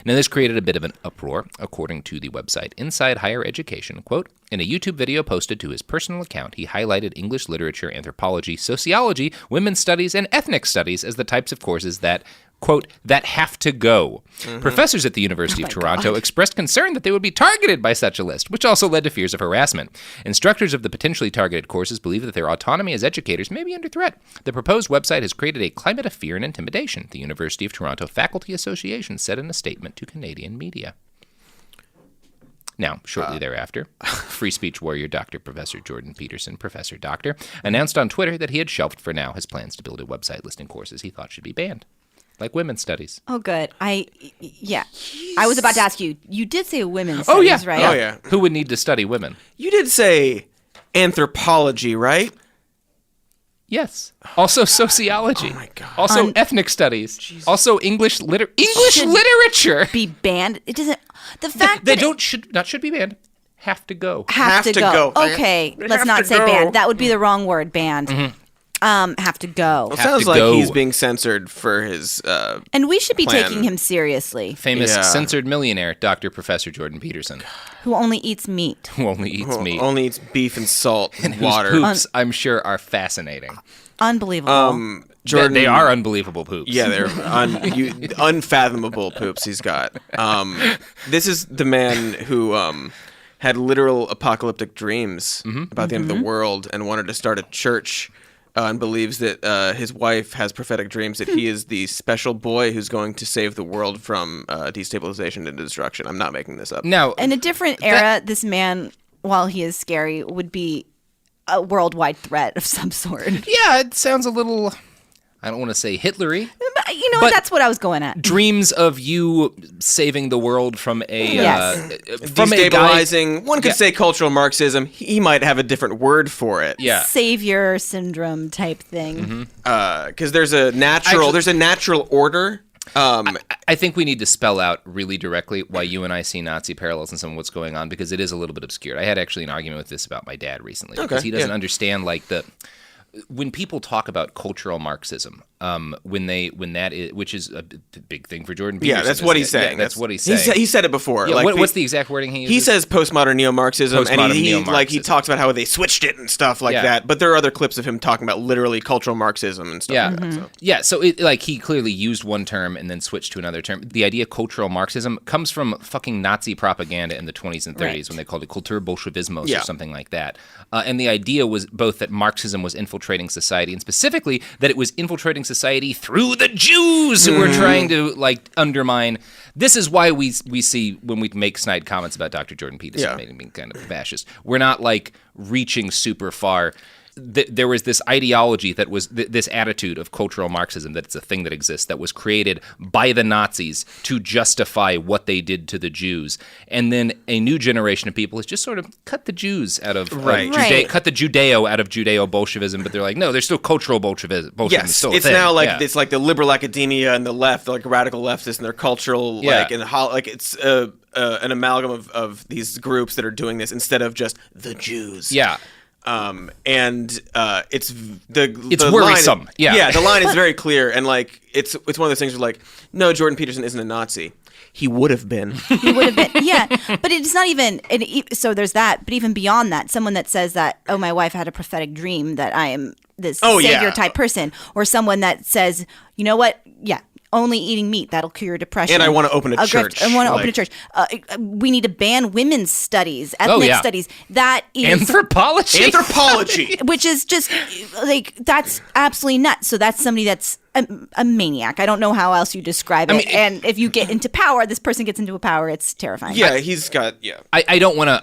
Now, this created a bit of an uproar, according to the website Inside Higher Education. Quote, "In a YouTube video posted to his personal account, he highlighted English literature, anthropology, sociology, women's studies, and ethnic studies as the types of courses that, quote, that have to go. Professors at the University of Toronto expressed concern that they would be targeted by such a list, which also led to fears of harassment. Instructors of the potentially targeted courses believe that their autonomy as educators may be under threat. The proposed website has created a climate of fear and intimidation," the University of Toronto Faculty Association said in a statement to Canadian media. Now, shortly thereafter, free speech warrior Dr. Professor Jordan Peterson, Professor Doctor, announced on Twitter that he had shelved for now his plans to build a website listing courses he thought should be banned. Like women's studies. Oh, good. I was about to ask you. You did say women's studies, right? Oh, yeah. Who would need to study women? You did say anthropology, right? Yes. Also sociology. Oh, my God. Also ethnic studies. Jesus. Also English literature. Be banned. It doesn't. The fact they that should be banned. Have to go. Have to go. Okay, let's not say banned. That would be the wrong word. Banned. Have to go. Well, it sounds like he's being censored for his and we should be plan. taking him seriously. Famous censored millionaire, Dr. Professor Jordan Peterson. Who only eats meat. Who only eats meat. Only eats beef and salt and water. Whose poops, I'm sure, are fascinating. Unbelievable. Jordan, they are unbelievable poops. Yeah, they're unfathomable poops he's got. This is the man who had literal apocalyptic dreams about the end of the world and wanted to start a church and believes that his wife has prophetic dreams that he is the special boy who's going to save the world from destabilization and destruction. I'm not making this up. Now, in a different era, this man, while he is scary, would be a worldwide threat of some sort. Yeah, it sounds a little... I don't want to say Hitlery. But that's what I was going at. Dreams of you saving the world from a from destabilizing. One could say cultural Marxism. He might have a different word for it. Yeah, savior syndrome type thing. Because there's a natural order. I think we need to spell out really directly why you and I see Nazi parallels in some of what's going on, because it is a little bit obscured. I had actually an argument with this about my dad recently because he doesn't understand when people talk about cultural Marxism, which is a big thing for Jordan Peterson. Yeah, that's what he's saying. That's what he's saying. He said it before. Yeah, what's the exact wording he uses? He says postmodern neo-Marxism, and he talks about how they switched it and stuff like that. But there are other clips of him talking about literally cultural Marxism and stuff like that. So. Yeah, so he clearly used one term and then switched to another term. The idea cultural Marxism comes from fucking Nazi propaganda in the 20s and 30s when they called it Kulturbolschewismus or something like that. And the idea was both that Marxism was infiltrating society, and specifically that it was infiltrating society through the Jews who were trying to undermine. This is why we see when we make snide comments about Dr. Jordan Peterson being kind of fascist. We're not reaching super far. there was this ideology that was this attitude of cultural Marxism, that it's a thing that exists, that was created by the Nazis to justify what they did to the Jews. And then a new generation of people has just sort of cut the Jews out of cut the Judeo out of Judeo-Bolshevism, but they're like, no, there's still cultural Bolshevism. Yes, still it's now like it's like the liberal academia and the left, like radical leftists and their cultural it's an amalgam of these groups that are doing this instead of just the Jews. Yeah. It's worrisome. Line, the line is very clear, and like it's one of those things where like, no, Jordan Peterson isn't a Nazi. He would have been. He would have been. Yeah, but it's not even. So there's that. But even beyond that, someone that says that, oh, my wife had a prophetic dream that I am this savior type person, or someone that says, you know what? Yeah. Only eating meat, that'll cure your depression. And I want to open a church. I want to open a church. We need to ban women's studies, ethnic studies. That is anthropology. Which is just like, that's absolutely nuts. So that's somebody that's a maniac. I don't know how else you describe it. I mean, and if you get into power, this person gets into a power, it's terrifying. Yeah, he's got I don't want to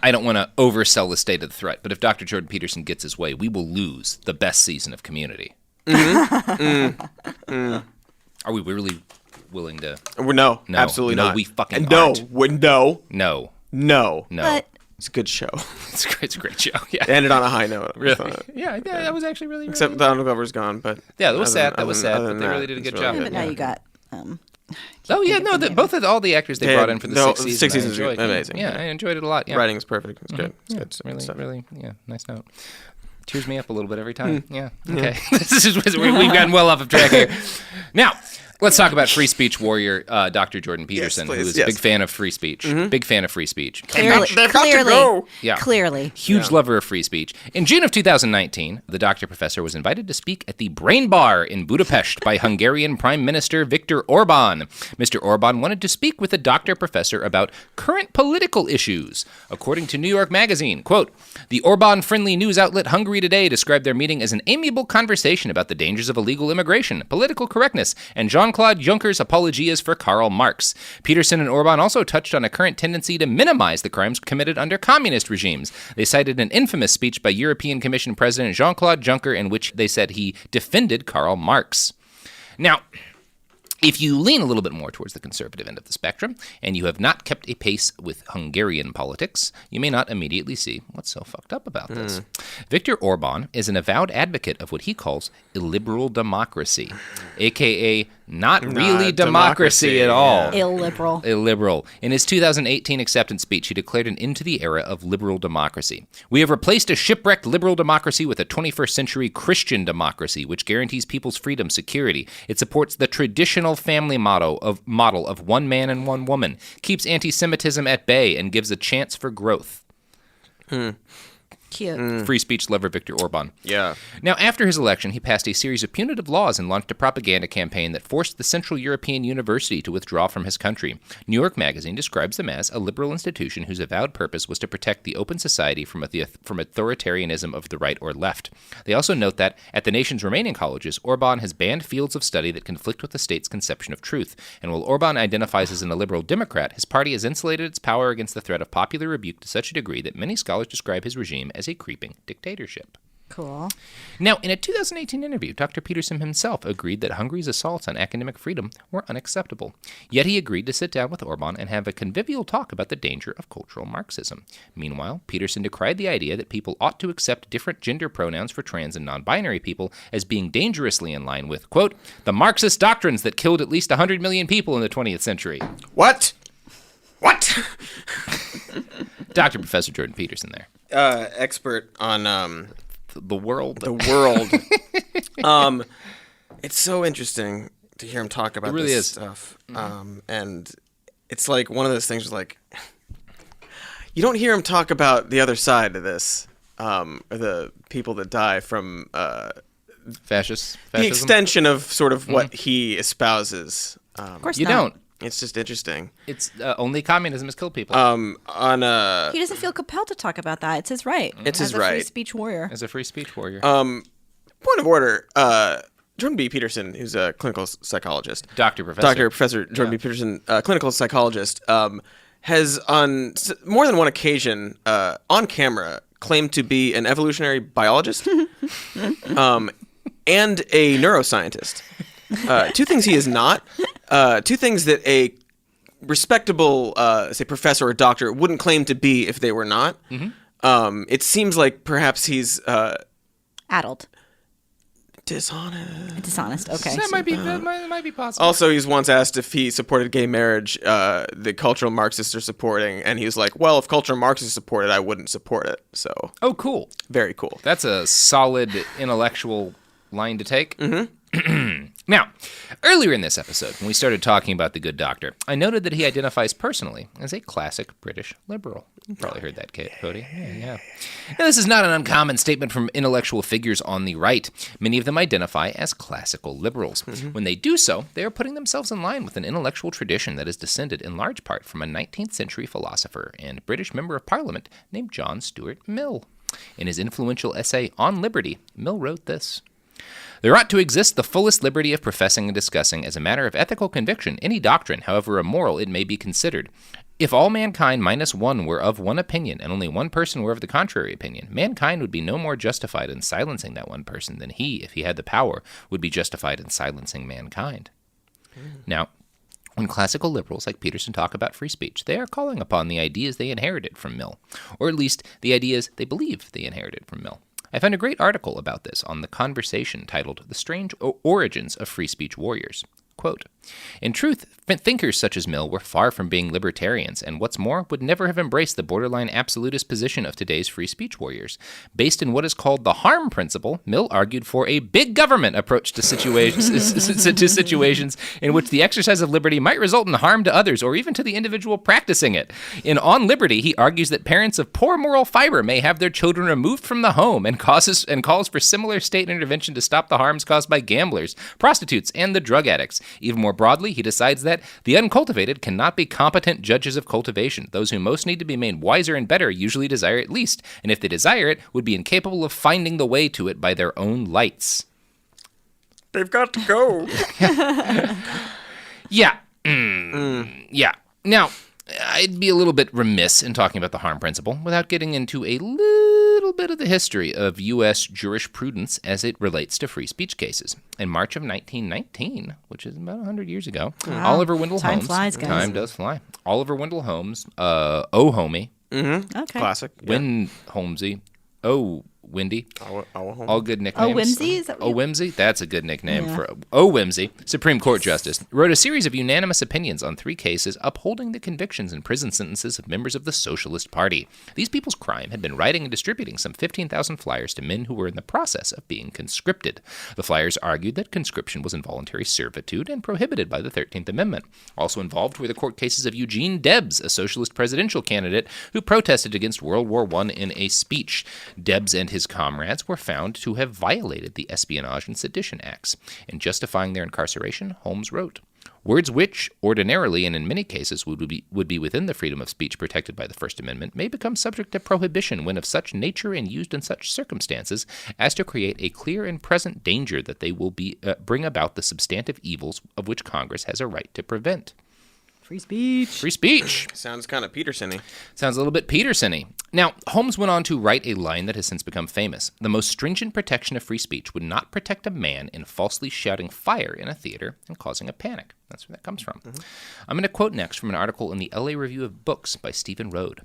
oversell the state of the threat, but if Dr. Jordan Peterson gets his way, we will lose the best season of Community. Are we really willing to? No, absolutely not. We fucking aren't. No. But it's a good show. It's a great show. Yeah. It ended on a high note. Really? Yeah, that was actually really. Except Donald Glover's gone, but yeah, that was sad. But they really did a good job. But now you got. All the actors they brought in for the 6 seasons. 6 seasons are amazing. Yeah, I enjoyed it a lot. Yeah. Writing is perfect. It's good. It's good. Really, nice note. Tears me up a little bit every time. Yeah. Okay. This is we've gotten well off of track here. Now, let's talk about free speech warrior Dr. Jordan Peterson, who is a big fan of free speech. Big fan of free speech. Clearly. Yeah. Clearly. Huge lover of free speech. In June of 2019, the doctor professor was invited to speak at the Brain Bar in Budapest by Hungarian Prime Minister Viktor Orban. Mr. Orban wanted to speak with the doctor professor about current political issues. According to New York Magazine, quote, the Orban-friendly news outlet Hungary Today described their meeting as an amiable conversation about the dangers of illegal immigration, political correctness, and Jean-Claude Juncker's apologias for Karl Marx. Peterson and Orban also touched on a current tendency to minimize the crimes committed under communist regimes. They cited an infamous speech by European Commission President Jean-Claude Juncker in which they said he defended Karl Marx. Now, if you lean a little bit more towards the conservative end of the spectrum, and you have not kept a pace with Hungarian politics, you may not immediately see what's so fucked up about this. Viktor Orban is an avowed advocate of what he calls illiberal democracy, a.k.a. not really democracy at all. Illiberal. In his 2018 acceptance speech, he declared an end to the era of liberal democracy. We have replaced a shipwrecked liberal democracy with a 21st century Christian democracy, which guarantees people's freedom, security. It supports the traditional family model of one man and one woman, keeps anti-Semitism at bay, and gives a chance for growth. Cute. Free speech lover Viktor Orban. Yeah. Now, after his election, he passed a series of punitive laws and launched a propaganda campaign that forced the Central European University to withdraw from his country. New York Magazine describes them as a liberal institution whose avowed purpose was to protect the open society from authoritarianism of the right or left. They also note that, at the nation's remaining colleges, Orban has banned fields of study that conflict with the state's conception of truth. And while Orban identifies as an illiberal Democrat, his party has insulated its power against the threat of popular rebuke to such a degree that many scholars describe his regime as a creeping dictatorship. Cool. Now, in a 2018 interview, Dr. Peterson himself agreed that Hungary's assaults on academic freedom were unacceptable. Yet he agreed to sit down with Orban and have a convivial talk about the danger of cultural Marxism. Meanwhile, Peterson decried the idea that people ought to accept different gender pronouns for trans and non-binary people as being dangerously in line with, quote, the Marxist doctrines that killed at least 100 million people in the 20th century. What? Dr. Professor Jordan Peterson there. Expert on the world. It's so interesting to hear him talk about this stuff. And it's like one of those things where, like, you don't hear him talk about the other side of this, or the people that die from fascism. The extension of sort of what he espouses. Of course you not. don't. It's just interesting. It's only communism has killed people. He doesn't feel compelled to talk about that. It's his right. It's his right. As a free speech warrior. Point of order. Jordan B. Peterson, who's a clinical psychologist. Dr. Professor Jordan B. Peterson, clinical psychologist, has on more than one occasion on camera claimed to be an evolutionary biologist and a neuroscientist. Two things he is not. Two things that a respectable, say, professor or doctor wouldn't claim to be if they were not. Mm-hmm. It seems like perhaps he's... addled. Dishonest. Okay. That might be possible. Also, he's once asked if he supported gay marriage. The cultural Marxists are supporting, and he was like, "Well, if cultural Marxists support it, I wouldn't support it." So, oh, cool, very cool. That's a solid intellectual line to take. Mm-hmm. Now, earlier in this episode, when we started talking about the good doctor, I noted that he identifies personally as a classic British liberal. You probably heard that, Cody. Yeah. Now, this is not an uncommon statement from intellectual figures on the right. Many of them identify as classical liberals. Mm-hmm. When they do so, they are putting themselves in line with an intellectual tradition that is descended in large part from a 19th century philosopher and British member of parliament named John Stuart Mill. In his influential essay On Liberty, Mill wrote this: "There ought to exist the fullest liberty of professing and discussing as a matter of ethical conviction any doctrine, however immoral it may be considered. If all mankind minus one were of one opinion, and only one person were of the contrary opinion, mankind would be no more justified in silencing that one person than he, if he had the power, would be justified in silencing mankind." Now, when classical liberals like Peterson talk about free speech, they are calling upon the ideas they inherited from Mill, or at least the ideas they believe they inherited from Mill. I found a great article about this on The Conversation titled The Strange Origins of Free Speech Warriors. Quote, "In truth, thinkers such as Mill were far from being libertarians, and what's more, would never have embraced the borderline absolutist position of today's free speech warriors. Based in what is called the harm principle, Mill argued for a big government approach to situations in which the exercise of liberty might result in harm to others or even to the individual practicing it. In On Liberty, he argues that parents of poor moral fiber may have their children removed from the home and calls for similar state intervention to stop the harms caused by gamblers, prostitutes, and the drug addicts. Even more broadly, he decides that the uncultivated cannot be competent judges of cultivation. Those who most need to be made wiser and better usually desire it least, and if they desire it, would be incapable of finding the way to it by their own lights." They've got to go. Yeah. Yeah. Now, I'd be a little bit remiss in talking about the harm principle without getting into a little bit of the history of U.S. jurisprudence as it relates to free speech cases. In March of 1919, which is about 100 years ago, Oliver Wendell Holmes. Time flies, guys. Time does fly. Oliver Wendell Holmes, Oh Homie. Mm-hmm. Okay. Classic. Win Holmesy. Oh Windy. All good nicknames. Oh, Whimsy? Is that what Oh, Whimsy? That's a good nickname for Oh, Whimsy. Supreme Court Justice wrote a series of unanimous opinions on 3 cases upholding the convictions and prison sentences of members of the Socialist Party. These people's crime had been writing and distributing some 15,000 flyers to men who were in the process of being conscripted. The flyers argued that conscription was involuntary servitude and prohibited by the 13th Amendment. Also involved were the court cases of Eugene Debs, a socialist presidential candidate who protested against World War I in a speech. Debs and his comrades were found to have violated the Espionage and Sedition Acts. In justifying their incarceration, Holmes wrote, "Words which, ordinarily and in many cases, would be within the freedom of speech protected by the First Amendment may become subject to prohibition when of such nature and used in such circumstances as to create a clear and present danger that they will bring about the substantive evils of which Congress has a right to prevent." Free speech. Free speech. Sounds kind of Peterson-y. Sounds a little bit Peterson-y. Now, Holmes went on to write a line that has since become famous. "The most stringent protection of free speech would not protect a man in falsely shouting fire in a theater and causing a panic." That's where that comes from. Mm-hmm. I'm going to quote next from an article in the LA Review of Books by Stephen Road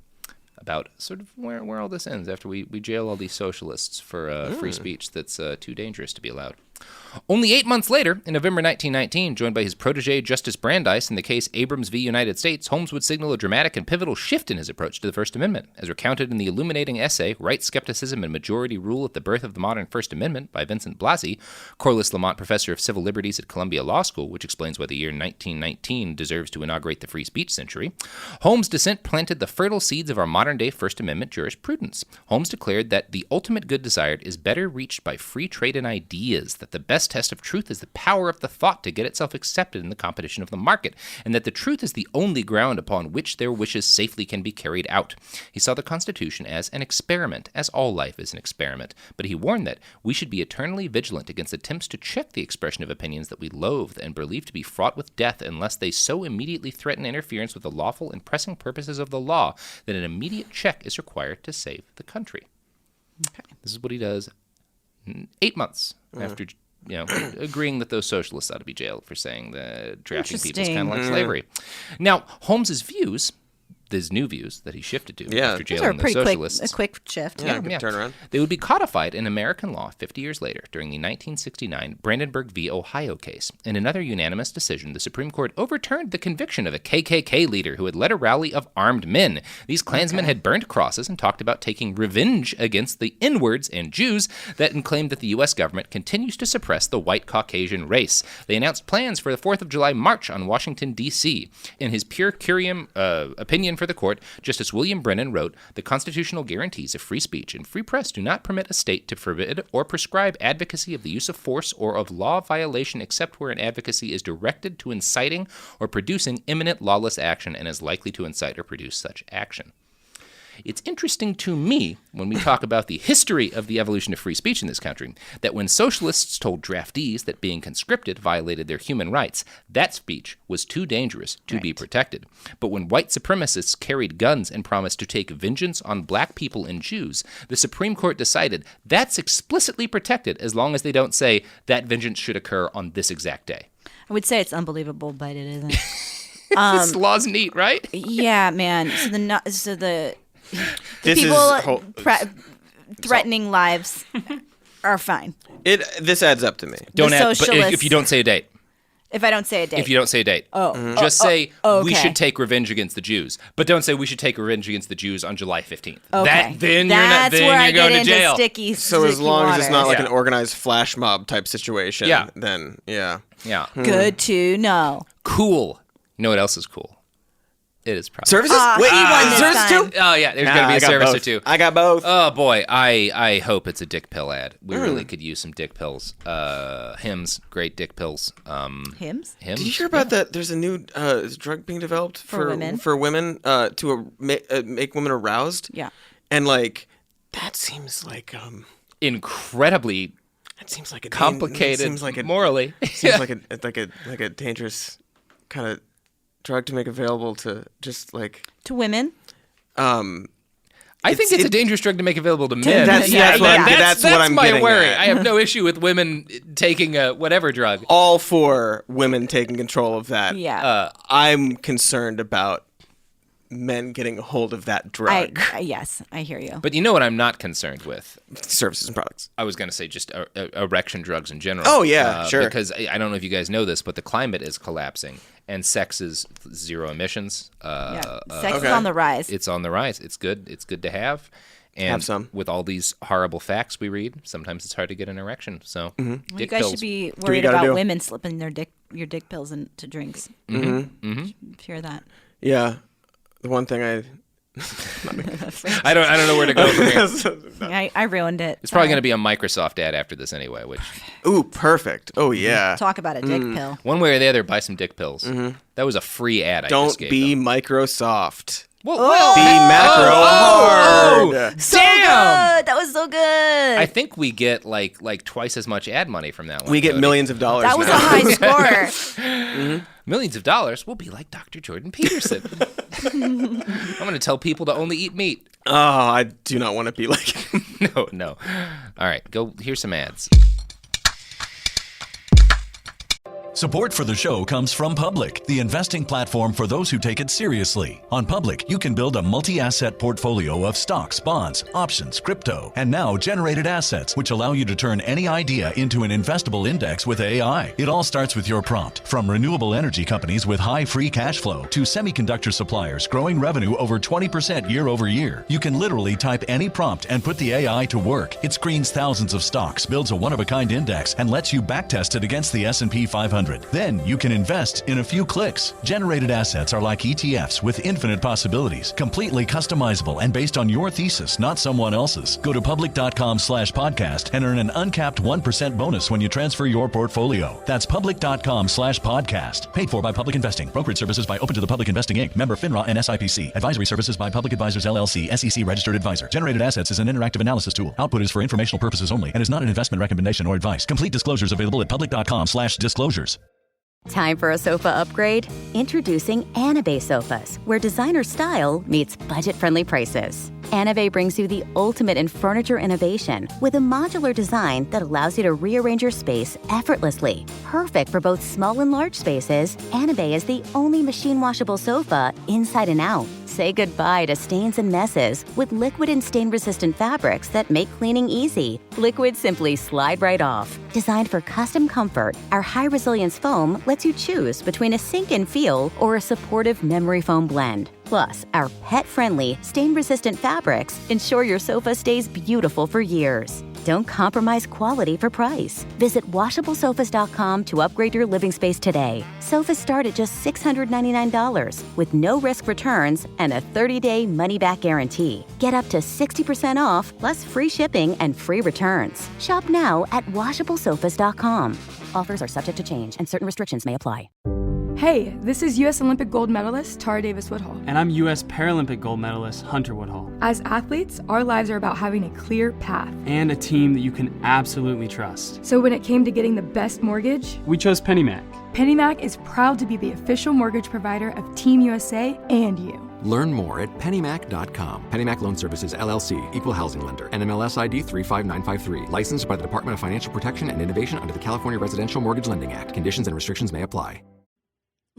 about sort of where all this ends after we jail all these socialists for free speech that's too dangerous to be allowed. Only 8 months later, in November 1919, joined by his protege Justice Brandeis in the case Abrams v. United States, Holmes would signal a dramatic and pivotal shift in his approach to the First Amendment. As recounted in the illuminating essay, Right Skepticism and Majority Rule at the Birth of the Modern First Amendment by Vincent Blasi, Corliss Lamont Professor of Civil Liberties at Columbia Law School, which explains why the year 1919 deserves to inaugurate the free speech century, Holmes' dissent planted the fertile seeds of our modern-day First Amendment jurisprudence. Holmes declared that the ultimate good desired is better reached by free trade in ideas, that the best test of truth is the power of the thought to get itself accepted in the competition of the market, and that the truth is the only ground upon which their wishes safely can be carried out. He saw the Constitution as an experiment, as all life is an experiment, but he warned that we should be eternally vigilant against attempts to check the expression of opinions that we loathe and believe to be fraught with death unless they so immediately threaten interference with the lawful and pressing purposes of the law that an immediate check is required to save the country. Okay. This is what he does 8 months after agreeing that those socialists ought to be jailed for saying that drafting people is kind of like slavery. Now, Holmes's views, these new views that he shifted to after jailing the socialists. A quick shift. Yeah, good turnaround. They would be codified in American law 50 years later during the 1969 Brandenburg v. Ohio case. In another unanimous decision, the Supreme Court overturned the conviction of a KKK leader who had led a rally of armed men. These Klansmen had burned crosses and talked about taking revenge against the N-words and Jews that claimed that the U.S. government continues to suppress the white Caucasian race. They announced plans for the 4th of July march on Washington, D.C. In his pure curiam opinion for the court, Justice William Brennan wrote, "The constitutional guarantees of free speech and free press do not permit a state to forbid or prescribe advocacy of the use of force or of law violation except where an advocacy is directed to inciting or producing imminent lawless action and is likely to incite or produce such action." It's interesting to me, when we talk about the history of the evolution of free speech in this country, that when socialists told draftees that being conscripted violated their human rights, that speech was too dangerous to be protected. But when white supremacists carried guns and promised to take vengeance on black people and Jews, the Supreme Court decided that's explicitly protected as long as they don't say that vengeance should occur on this exact day. I would say it's unbelievable, but it isn't. This law's neat, right? Yeah, man. The people threatening lives are fine. This adds up to me. But if you don't say a date. If I don't say a date. If you don't say a date. Just say we should take revenge against the Jews. But don't say we should take revenge against the Jews on July 15th. Okay. Then you're going to jail. Sticky so as long as it's not like an organized flash mob type situation, then Yeah. Good to know. Cool. You know what else is cool? It is probably services. Wait, services too? Oh yeah, there's gonna be a service or two. I got both. Oh boy, I hope it's a dick pill ad. We really could use some dick pills. Hims, great dick pills. Hims. Did you hear about that? There's a new drug being developed for women to make women aroused. Yeah, and like that seems like incredibly. That seems like a complicated. Seems like morally. Seems like a dangerous kind of drug to make available to just like to women. I think it's a dangerous drug to make available to men. That's what I'm my getting worry. at. I have no issue with women taking whatever drug. All for women taking control of that. Yeah. I'm concerned about men getting a hold of that drug. Yes, I hear you. But you know what I'm not concerned with? Services and products. I was going to say just erection drugs in general. Oh, yeah, sure. Because I don't know if you guys know this, but the climate is collapsing. And sex is zero emissions. Sex is on the rise. It's on the rise. It's good. It's good to have. And have some. With all these horrible facts we read, sometimes it's hard to get an erection. So, you guys should be worried about women slipping your dick pills into drinks. Fear that. Yeah. The one thing I don't know where to go from here. I ruined it. It's probably going to be a Microsoft ad after this anyway. Which ooh, perfect. Oh yeah. Talk about a dick pill. One way or the other, buy some dick pills. That was a free ad. Don't be Microsoft. Whoa. Be macro hard. So good. That was so good. I think we get like twice as much ad money from that one. We get millions of dollars. That was a high score. Millions of dollars. We'll be like Dr. Jordan Peterson. I'm going to tell people to only eat meat. Oh, I do not want to be like him. No. All right, here's some ads. Support for the show comes from Public, the investing platform for those who take it seriously. On Public, you can build a multi-asset portfolio of stocks, bonds, options, crypto, and now generated assets, which allow you to turn any idea into an investable index with AI. It all starts with your prompt. From renewable energy companies with high free cash flow to semiconductor suppliers growing revenue over 20% year over year, you can literally type any prompt and put the AI to work. It screens thousands of stocks, builds a one-of-a-kind index, and lets you backtest it against the S&P 500. Then you can invest in a few clicks. Generated assets are like ETFs with infinite possibilities, completely customizable and based on your thesis, not someone else's. Go to public.com/podcast and earn an uncapped 1% bonus when you transfer your portfolio. That's public.com/podcast. Paid for by Public Investing. Brokerage services by Open to the Public Investing Inc. Member FINRA and SIPC. Advisory services by Public Advisors LLC, SEC registered advisor. Generated assets is an interactive analysis tool. Output is for informational purposes only and is not an investment recommendation or advice. Complete disclosures available at public.com/disclosures. Time for a sofa upgrade? Introducing Anabay Sofas, where designer style meets budget-friendly prices. Anabay brings you the ultimate in furniture innovation with a modular design that allows you to rearrange your space effortlessly. Perfect for both small and large spaces, Anabay is the only machine washable sofa inside and out. Say goodbye to stains and messes with liquid and stain-resistant fabrics that make cleaning easy. Liquids simply slide right off. Designed for custom comfort, our high-resilience foam lets you choose between a sink-in feel or a supportive memory foam blend. Plus, our pet-friendly, stain-resistant fabrics ensure your sofa stays beautiful for years. Don't compromise quality for price. Visit washablesofas.com to upgrade your living space today. Sofas start at just $699 with no risk returns and a 30-day money-back guarantee. Get up to 60% off, plus free shipping and free returns. Shop now at washablesofas.com. Offers are subject to change and certain restrictions may apply. Hey, this is U.S. Olympic gold medalist Tara Davis Woodhull. And I'm U.S. Paralympic gold medalist Hunter Woodhull. As athletes, our lives are about having a clear path. And a team that you can absolutely trust. So when it came to getting the best mortgage, we chose PennyMac. PennyMac is proud to be the official mortgage provider of Team USA and you. Learn more at pennymac.com. PennyMac Loan Services, LLC, Equal Housing Lender, NMLS ID 35953. Licensed by the Department of Financial Protection and Innovation under the California Residential Mortgage Lending Act. Conditions and restrictions may apply.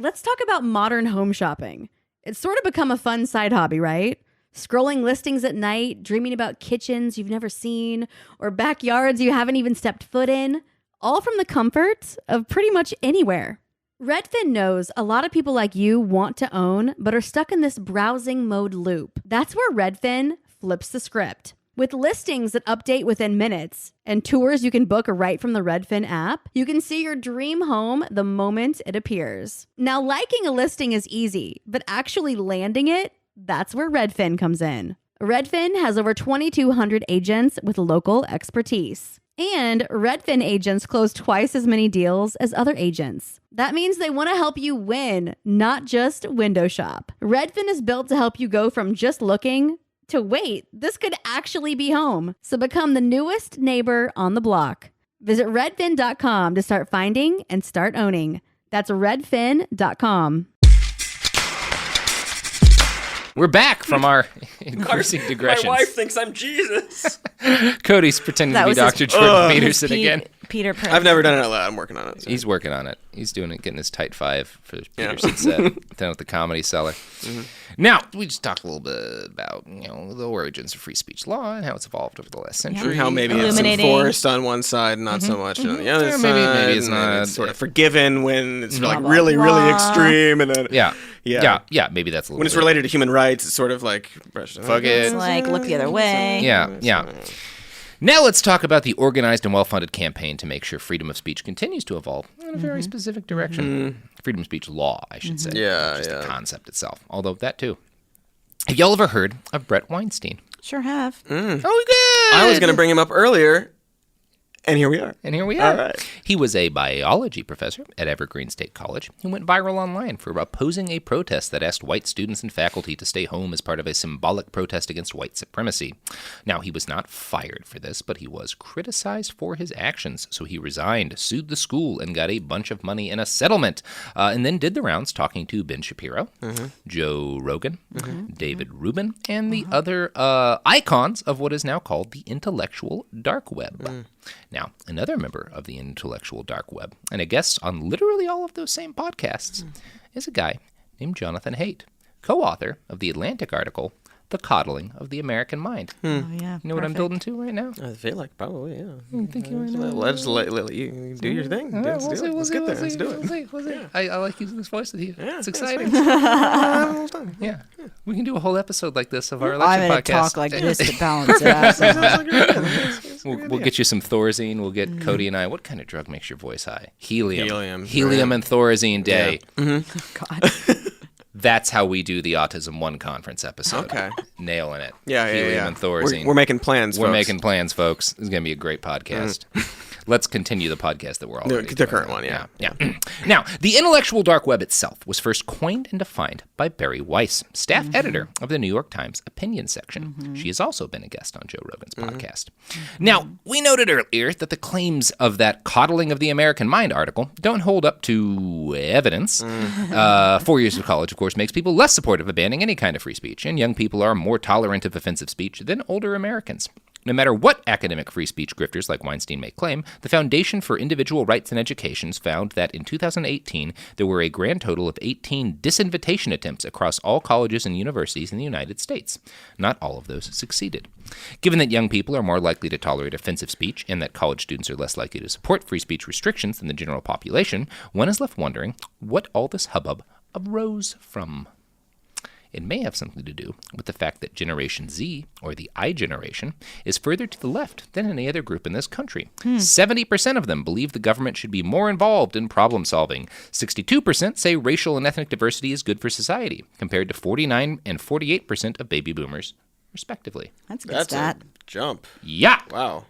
Let's talk about modern home shopping. It's sort of become a fun side hobby, right? Scrolling listings at night, dreaming about kitchens you've never seen, or backyards you haven't even stepped foot in, all from the comfort of pretty much anywhere. Redfin knows a lot of people like you want to own, but are stuck in this browsing mode loop. That's where Redfin flips the script. With listings that update within minutes and tours you can book right from the Redfin app, you can see your dream home the moment it appears. Now, liking a listing is easy, but actually landing it, that's where Redfin comes in. Redfin has over 2,200 agents with local expertise. And Redfin agents close twice as many deals as other agents. That means they want to help you win, not just window shop. Redfin is built to help you go from just looking to wait, this could actually be home. So become the newest neighbor on the block. Visit redfin.com to start finding and start owning. That's redfin.com. We're back from our increasing digressions. My wife thinks I'm Jesus. Cody's pretending to be Dr. Jordan Peterson again. Peter Pan. I've never done it out loud. I'm working on it. So. He's working on it. He's doing it, getting his tight five for Peterson set down at the Comedy Cellar. Mm-hmm. Now, we just talked a little bit about, the origins of free speech law and how it's evolved over the last century. How maybe it's enforced on one side and not so much on the other side. Maybe it's not. It's sort of forgiven when it's like really, really extreme. And then yeah, maybe that's a little when it's related to human rights, it's sort of like fuck it. It's like look the other way. Yeah. Now let's talk about the organized and well-funded campaign to make sure freedom of speech continues to evolve in a very specific direction. Freedom of speech law, I should say. Just the concept itself. Although that too. Have y'all ever heard of Brett Weinstein? Sure have. Oh, good. I was going to bring him up earlier. And here we are. All right. He was a biology professor at Evergreen State College who went viral online for opposing a protest that asked white students and faculty to stay home as part of a symbolic protest against white supremacy. Now, he was not fired for this, but he was criticized for his actions. So he resigned, sued the school, and got a bunch of money in a settlement. And then did the rounds talking to Ben Shapiro, Joe Rogan, David Rubin, and the other icons of what is now called the intellectual dark web. Now, another member of the intellectual dark web, and a guest on literally all of those same podcasts, is a guy named Jonathan Haidt, co-author of the Atlantic article, The Coddling of the American Mind. Oh, yeah. You know what I'm building to right now? I feel like probably, yeah. You think you might know? Let's let you do your thing. Let's do it. Let's get there. Let's do it. We'll see. Yeah. I like using this voice with you. Yeah, it's exciting. Yeah. We can do a whole episode like this of our election podcast. I'm going to talk like this to balance it out. We'll get you some Thorazine. We'll get Cody and I. What kind of drug makes your voice high? Helium and Thorazine day. Yeah. God. That's how we do the Autism One conference episode. Okay. Nailing it. Yeah. Helium and Thorazine. We're making plans, folks. We're making plans, folks. This is going to be a great podcast. let's continue the podcast that we're already the current one, yeah. Now, the intellectual dark web itself was first coined and defined by Barry Weiss, staff editor of the New York Times opinion section. She has also been a guest on Joe Rogan's podcast. Now, we noted earlier that the claims of that coddling of the American mind article don't hold up to evidence. 4 years of college, of course, makes people less supportive of banning any kind of free speech, and young people are more tolerant of offensive speech than older Americans. No matter what academic free speech grifters like Weinstein may claim, the Foundation for Individual Rights and Education found that in 2018, there were a grand total of 18 disinvitation attempts across all colleges and universities in the United States. Not all of those succeeded. Given that young people are more likely to tolerate offensive speech and that college students are less likely to support free speech restrictions than the general population, one is left wondering what all this hubbub arose from. It may have something to do with the fact that Generation Z, or the I generation, is further to the left than any other group in this country. 70% of them believe the government should be more involved in problem solving. 62% say racial and ethnic diversity is good for society, compared to 49% and 48% of baby boomers, respectively. That's a good stat. A jump. Yeah. Wow.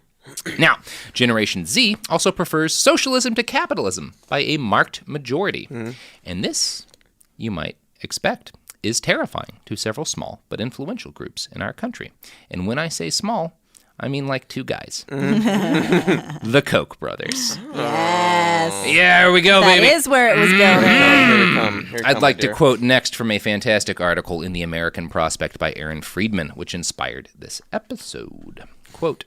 Now, Generation Z also prefers socialism to capitalism by a marked majority. And this, you might expect, is terrifying to several small but influential groups in our country. And when I say small, I mean like two guys. The Koch brothers. Yes. Yeah, here we go, baby. That is where it was going. I'd like to quote next from a fantastic article in the American Prospect by Aaron Friedman, which inspired this episode. Quote,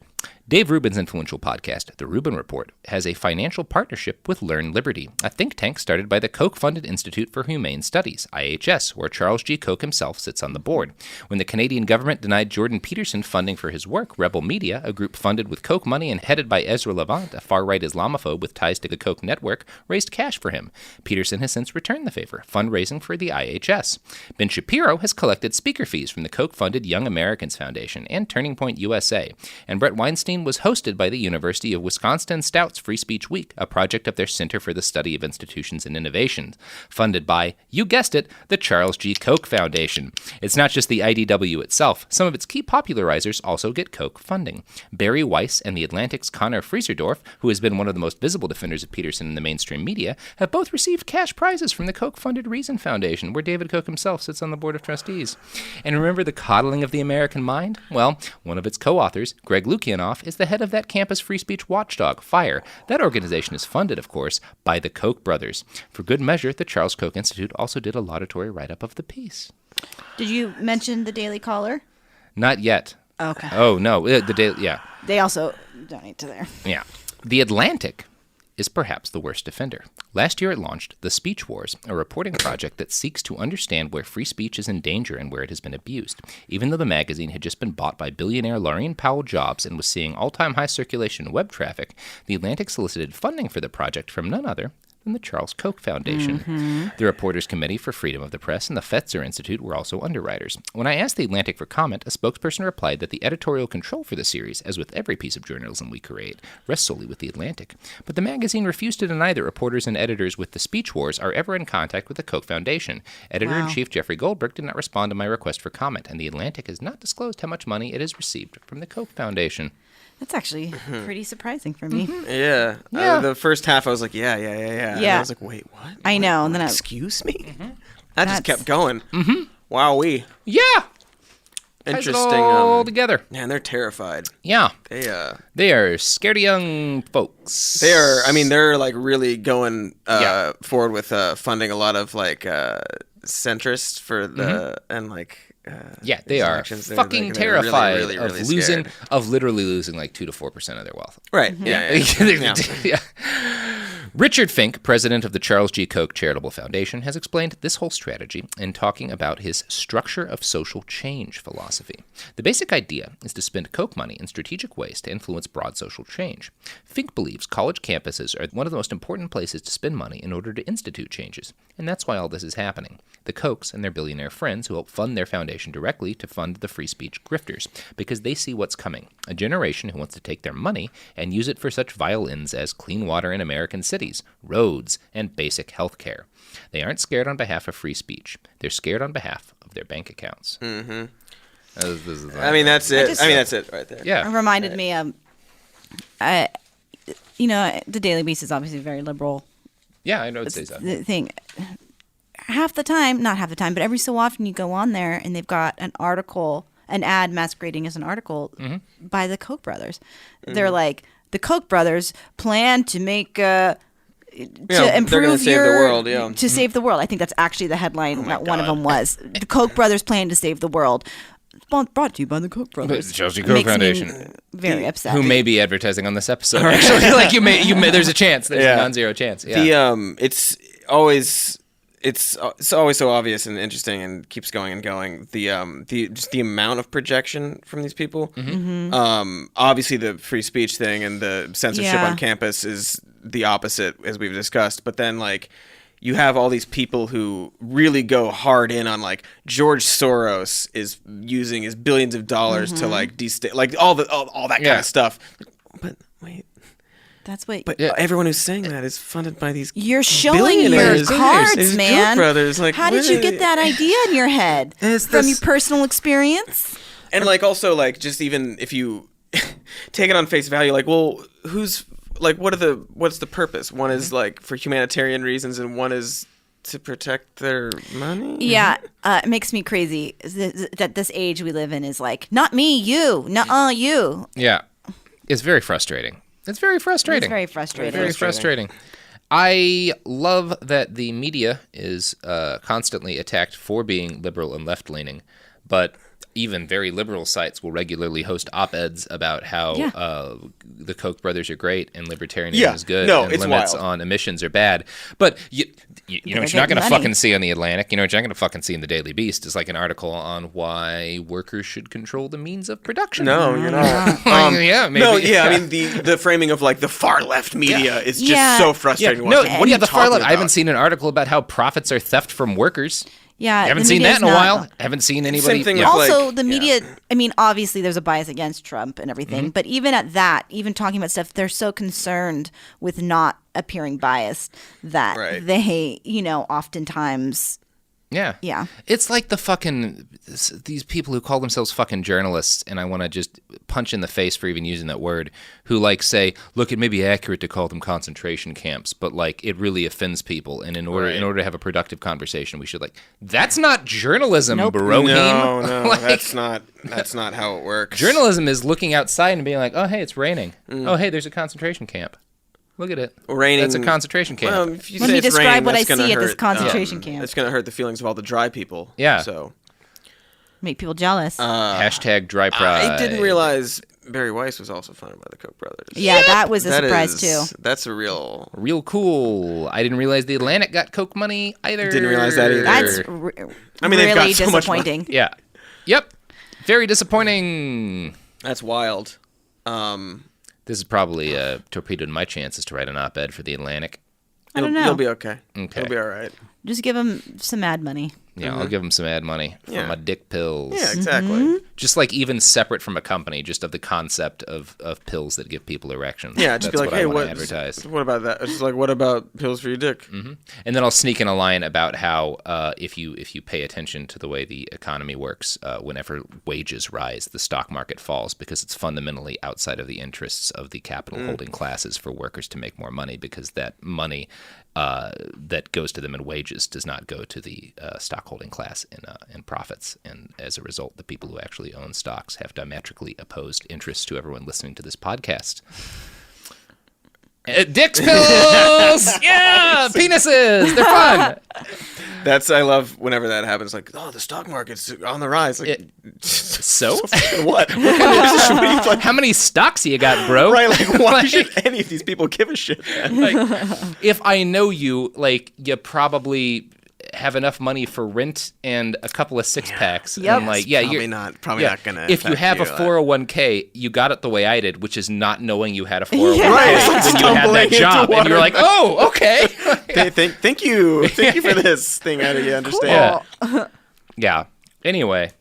Dave Rubin's influential podcast, The Rubin Report, has a financial partnership with Learn Liberty, a think tank started by the Koch-funded Institute for Humane Studies, IHS, where Charles G. Koch himself sits on the board. When the Canadian government denied Jordan Peterson funding for his work, Rebel Media, a group funded with Koch money and headed by Ezra Levant, a far-right Islamophobe with ties to the Koch network, raised cash for him. Peterson has since returned the favor, fundraising for the IHS. Ben Shapiro has collected speaker fees from the Koch-funded Young Americans Foundation and Turning Point USA, and Brett Weinstein was hosted by the University of Wisconsin Stout's Free Speech Week, a project of their Center for the Study of Institutions and Innovations, funded by, you guessed it, the Charles G. Koch Foundation. It's not just the IDW itself. Some of its key popularizers also get Koch funding. Barry Weiss and The Atlantic's Connor Frieserdorf, who has been one of the most visible defenders of Peterson in the mainstream media, have both received cash prizes from the Koch-funded Reason Foundation, where David Koch himself sits on the board of trustees. And remember the coddling of the American mind? Well, one of its co-authors, Greg Lukianoff, is the head of that campus free speech watchdog, FIRE. That organization is funded, of course, by the Koch brothers. For good measure, the Charles Koch Institute also did a laudatory write-up of the piece. Did you mention the Daily Caller? Not yet. Okay. Oh, no. Yeah. They also donate to there. Yeah. The Atlantic is perhaps the worst offender. Last year it launched The Speech Wars, a reporting project that seeks to understand where free speech is in danger and where it has been abused. Even though the magazine had just been bought by billionaire Laurene Powell Jobs and was seeing all-time high circulation and web traffic, The Atlantic solicited funding for the project from none other than the Charles Koch Foundation. The Reporters Committee for Freedom of the Press and the Fetzer Institute were also underwriters. When I asked The Atlantic for comment, a spokesperson replied that the editorial control for the series, as with every piece of journalism we create, rests solely with The Atlantic. But the magazine refused to deny that reporters and editors with the Speech Wars are ever in contact with the Koch Foundation. Editor-in-Chief Jeffrey Goldberg did not respond to my request for comment, and The Atlantic has not disclosed how much money it has received from the Koch Foundation. That's actually pretty surprising for me. Yeah. The first half, I was like, yeah. And I was like, wait, what? I know. And then excuse me? That just kept going. Wowee. Yeah. Interesting. Ties it all together. Man, they're terrified. Yeah. They are scaredy young folks. They are. I mean, they're like really going forward with funding a lot of like centrists for the and like. They are fucking terrified of literally losing like 2 to 4% of their wealth. Right. Yeah. Richard Fink, president of the Charles G. Koch Charitable Foundation, has explained this whole strategy in talking about his structure of social change philosophy. The basic idea is to spend Koch money in strategic ways to influence broad social change. Fink believes college campuses are one of the most important places to spend money in order to institute changes, and that's why all this is happening. The Kochs and their billionaire friends who help fund their foundation directly to fund the free speech grifters, because they see what's coming, a generation who wants to take their money and use it for such vile ends as clean water in American cities, roads, and basic health care. They aren't scared on behalf of free speech. They're scared on behalf of their bank accounts. I mean, that's it. That's it right there. Yeah. It reminded me the Daily Beast is obviously very liberal. Yeah, I know it says that. The thing. Not half the time, but every so often you go on there and they've got an ad masquerading as an article by the Koch brothers. They're like, the Koch brothers plan to make to improve save the world, to save the world. I think that's actually the headline that one of them was. The Koch brothers plan to save the world. Brought to you by the Koch brothers. The Chelsea Koch Foundation. Very upset. Who may be advertising on this episode? Actually, like you may. There's a chance. There's a non-zero chance. Yeah. It's always so obvious and interesting and keeps going and going. Just the amount of projection from these people. Obviously, the free speech thing and the censorship on campus is the opposite, as we've discussed. But then, like, you have all these people who really go hard in on, like, George Soros is using his billions of dollars to like all that kind of stuff. But wait. That's what. But everyone who's saying that is funded by these. You're showing your cards, man. Brothers, like, how did you get that idea in your head? From your personal experience? And like, also, like, just even if you take it on face value, like, well, who's like, what's the purpose? One is like for humanitarian reasons, and one is to protect their money. Yeah, it makes me crazy that this age we live in is like, not me, you, nuh-uh, you. Yeah, it's very frustrating. It's very frustrating. It's very frustrating. Very frustrating. I love that the media is constantly attacked for being liberal and left-leaning, but even very liberal sites will regularly host op-eds about how the Koch brothers are great and libertarianism is good and limits on emissions are bad. But you know what you're not going to fucking see on the Atlantic, you know what you're not going to fucking see in the Daily Beast is like an article on why workers should control the means of production. No, you're not. Yeah, maybe. No, yeah, I mean the framing of like the far left media is just so frustrating. No, what do you have the far left? I haven't seen an article about how profits are theft from workers. Yeah, I haven't seen that in a while. I haven't seen anybody. Same thing also, the media, I mean, obviously there's a bias against Trump and everything, but even at that, even talking about stuff, they're so concerned with not appearing biased that they, oftentimes... Yeah. It's like these people who call themselves fucking journalists, and I want to just punch in the face for even using that word, who like say, look, it may be accurate to call them concentration camps, but like it really offends people, and in order to have a productive conversation, we should that's not journalism, bro. No, that's not how it works. Journalism is looking outside and being like, oh, hey, it's raining. Oh, hey, there's a concentration camp. Look at it. Raining. That's a concentration camp. Well, if you Let say me it's describe raining, what I that's gonna see at hurt, this concentration camp. It's going to hurt the feelings of all the dry people. Yeah. So make people jealous. Hashtag dry pride. I didn't realize Barry Weiss was also funded by the Koch brothers. Yeah, that was a surprise too. That's a real cool. I didn't realize the Atlantic got Koch money either. Didn't realize that either. That's they've got so disappointing. Much money. Yeah. Yep. Very disappointing. That's wild. This is probably torpedoed my chances to write an op-ed for the Atlantic. I don't know. You'll be okay. Okay. You'll be all right. Just give them some ad money. Yeah, I'll give them some ad money for my dick pills. Yeah, exactly. Just like even separate from a company, just of the concept of pills that give people erections. Yeah, just That's be like, hey, what advertise. What about that? It's just like, what about pills for your dick? Mm-hmm. And then I'll sneak in a line about how if you pay attention to the way the economy works, whenever wages rise, the stock market falls because it's fundamentally outside of the interests of the capital holding classes for workers to make more money, because that money that goes to them in wages does not go to the stock holding class in profits. And as a result, the people who actually own stocks have diametrically opposed interests to everyone listening to this podcast. Dick's pills! Yeah! Penises! They're fun! I love whenever that happens. Like, oh, the stock market's on the rise. Like, so what? Like, how many stocks you got, bro? Right, like, why should any of these people give a shit, man? Like, if I know you, like, you probably have enough money for rent and a couple of six-packs. Yep. And like, probably not going to. If you have a 401k, you got it the way I did, which is not knowing you had a 401k when you had that job, and you're like, oh, okay. Thank you for this thing. I understand. Cool. Yeah. Anyway,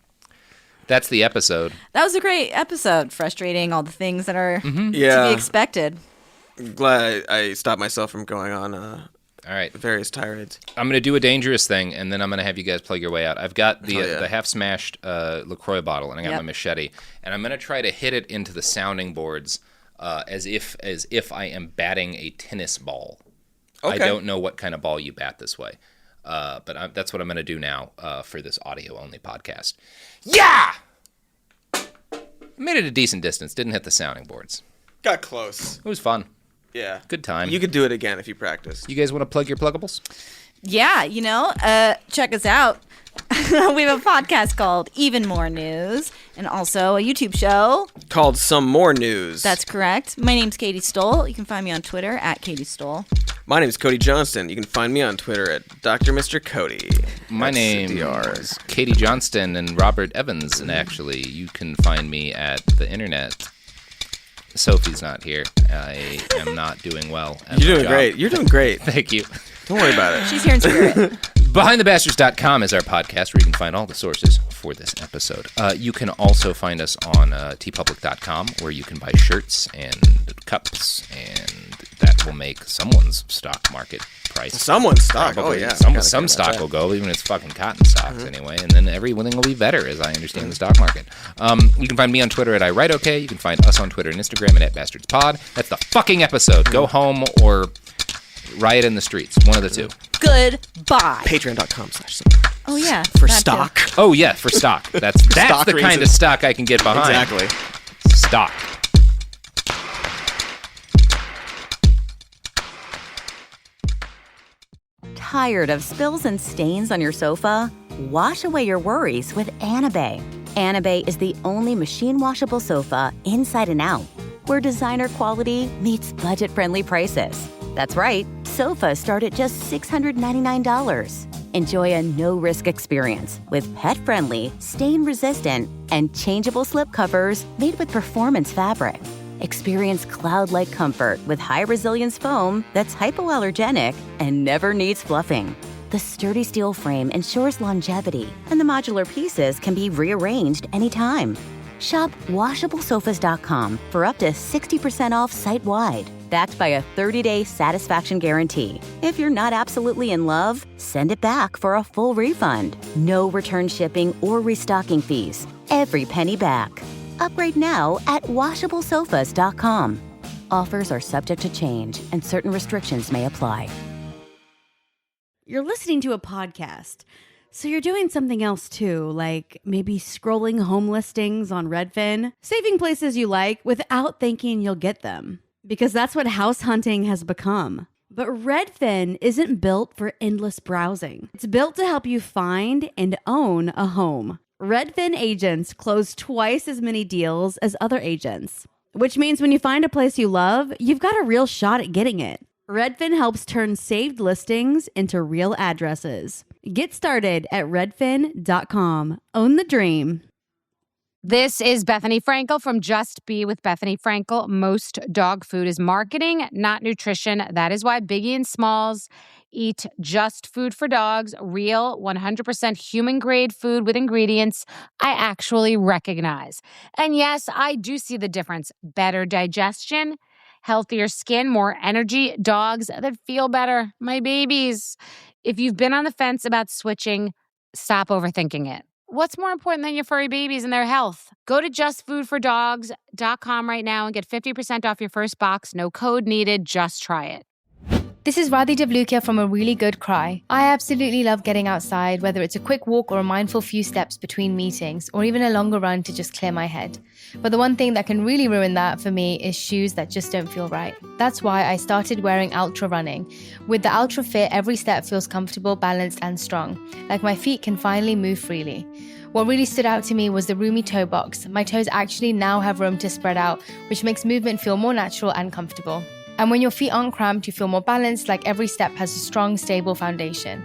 that's the episode. That was a great episode. Frustrating, all the things that are to be expected. Glad I stopped myself from going on. All right. Various tirades. I'm going to do a dangerous thing, and then I'm going to have you guys plug your way out. I've got the half-smashed LaCroix bottle, and I got my machete, and I'm going to try to hit it into the sounding boards as if I am batting a tennis ball. Okay. I don't know what kind of ball you bat this way, but that's what I'm going to do now for this audio-only podcast. Yeah! Made it a decent distance. Didn't hit the sounding boards. Got close. It was fun. Yeah. Good time. You could do it again if you practiced. You guys want to plug your pluggables? Yeah, check us out. We have a podcast called Even More News and also a YouTube show called Some More News. That's correct. My name's Katy Stoll. You can find me on Twitter at Katy Stoll. My name's Cody Johnston. You can find me on Twitter at Dr. Mr. Cody. My name is Katy Johnston and Robert Evans, and actually you can find me at the internet. Sophie's not here. I am not doing well. You're doing great. You're doing great. Thank you. Don't worry about it. She's here in spirit. BehindTheBastards.com is our podcast where you can find all the sources for this episode. You can also find us on tpublic.com where you can buy shirts and cups, and that will make someone's stock market price. Someone's stock? Probably. Oh, yeah. Some stock will go, even if it's fucking cotton stocks anyway, and then everything will be better as I understand the stock market. You can find me on Twitter at iWriteOK. You can find us on Twitter and Instagram at @BastardsPod. That's the fucking episode. Go home or riot in the streets. One of the two. Goodbye. Patreon.com/ Oh, yeah. For stock. Too. Oh, yeah, for stock. That's stock the kind of stock I can get behind. Exactly. Stock. Tired of spills and stains on your sofa? Wash away your worries with Anabay. Anabay is the only machine washable sofa inside and out, where designer quality meets budget-friendly prices. That's right, sofas start at just $699. Enjoy a no-risk experience with pet-friendly, stain-resistant, and changeable slip covers made with performance fabric. Experience cloud-like comfort with high-resilience foam that's hypoallergenic and never needs fluffing. The sturdy steel frame ensures longevity, and the modular pieces can be rearranged anytime. Shop WashableSofas.com for up to 60% off site-wide, backed by a 30-day satisfaction guarantee. If you're not absolutely in love, send it back for a full refund. No return shipping or restocking fees. Every penny back. Upgrade now at WashableSofas.com. Offers are subject to change, and certain restrictions may apply. You're listening to a podcast, so you're doing something else too, like maybe scrolling home listings on Redfin, saving places you like without thinking you'll get them, because that's what house hunting has become. But Redfin isn't built for endless browsing. It's built to help you find and own a home. Redfin agents close twice as many deals as other agents, which means when you find a place you love, you've got a real shot at getting it. Redfin helps turn saved listings into real addresses. Get started at redfin.com. Own the dream. This is Bethany Frankel from Just Be with Bethany Frankel. Most dog food is marketing, not nutrition. That is why Biggie and Smalls eat just food for dogs, real 100% human-grade food with ingredients I actually recognize. And yes, I do see the difference. Better digestion, healthier skin, more energy, dogs that feel better, my babies. If you've been on the fence about switching, stop overthinking it. What's more important than your furry babies and their health? Go to justfoodfordogs.com right now and get 50% off your first box. No code needed. Just try it. This is Radhi Devlukia from A Really Good Cry. I absolutely love getting outside, whether it's a quick walk or a mindful few steps between meetings, or even a longer run to just clear my head. But the one thing that can really ruin that for me is shoes that just don't feel right. That's why I started wearing Ultra Running. With the Ultra Fit, every step feels comfortable, balanced, and strong. Like my feet can finally move freely. What really stood out to me was the roomy toe box. My toes actually now have room to spread out, which makes movement feel more natural and comfortable. And when your feet aren't cramped, you feel more balanced, like every step has a strong, stable foundation.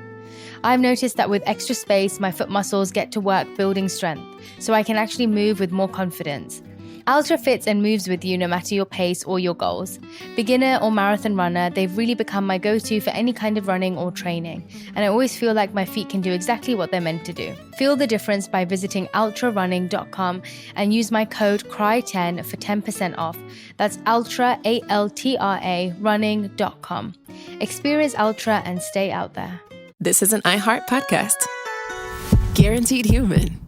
I've noticed that with extra space, my foot muscles get to work building strength, so I can actually move with more confidence. Ultra fits and moves with you no matter your pace or your goals. Beginner or marathon runner, they've really become my go-to for any kind of running or training, and I always feel like my feet can do exactly what they're meant to do. Feel the difference by visiting ultrarunning.com and use my code CRY10 for 10% off. That's ultra, ALTRA, running.com. Experience Ultra and stay out there. This is an iHeart podcast. Guaranteed human.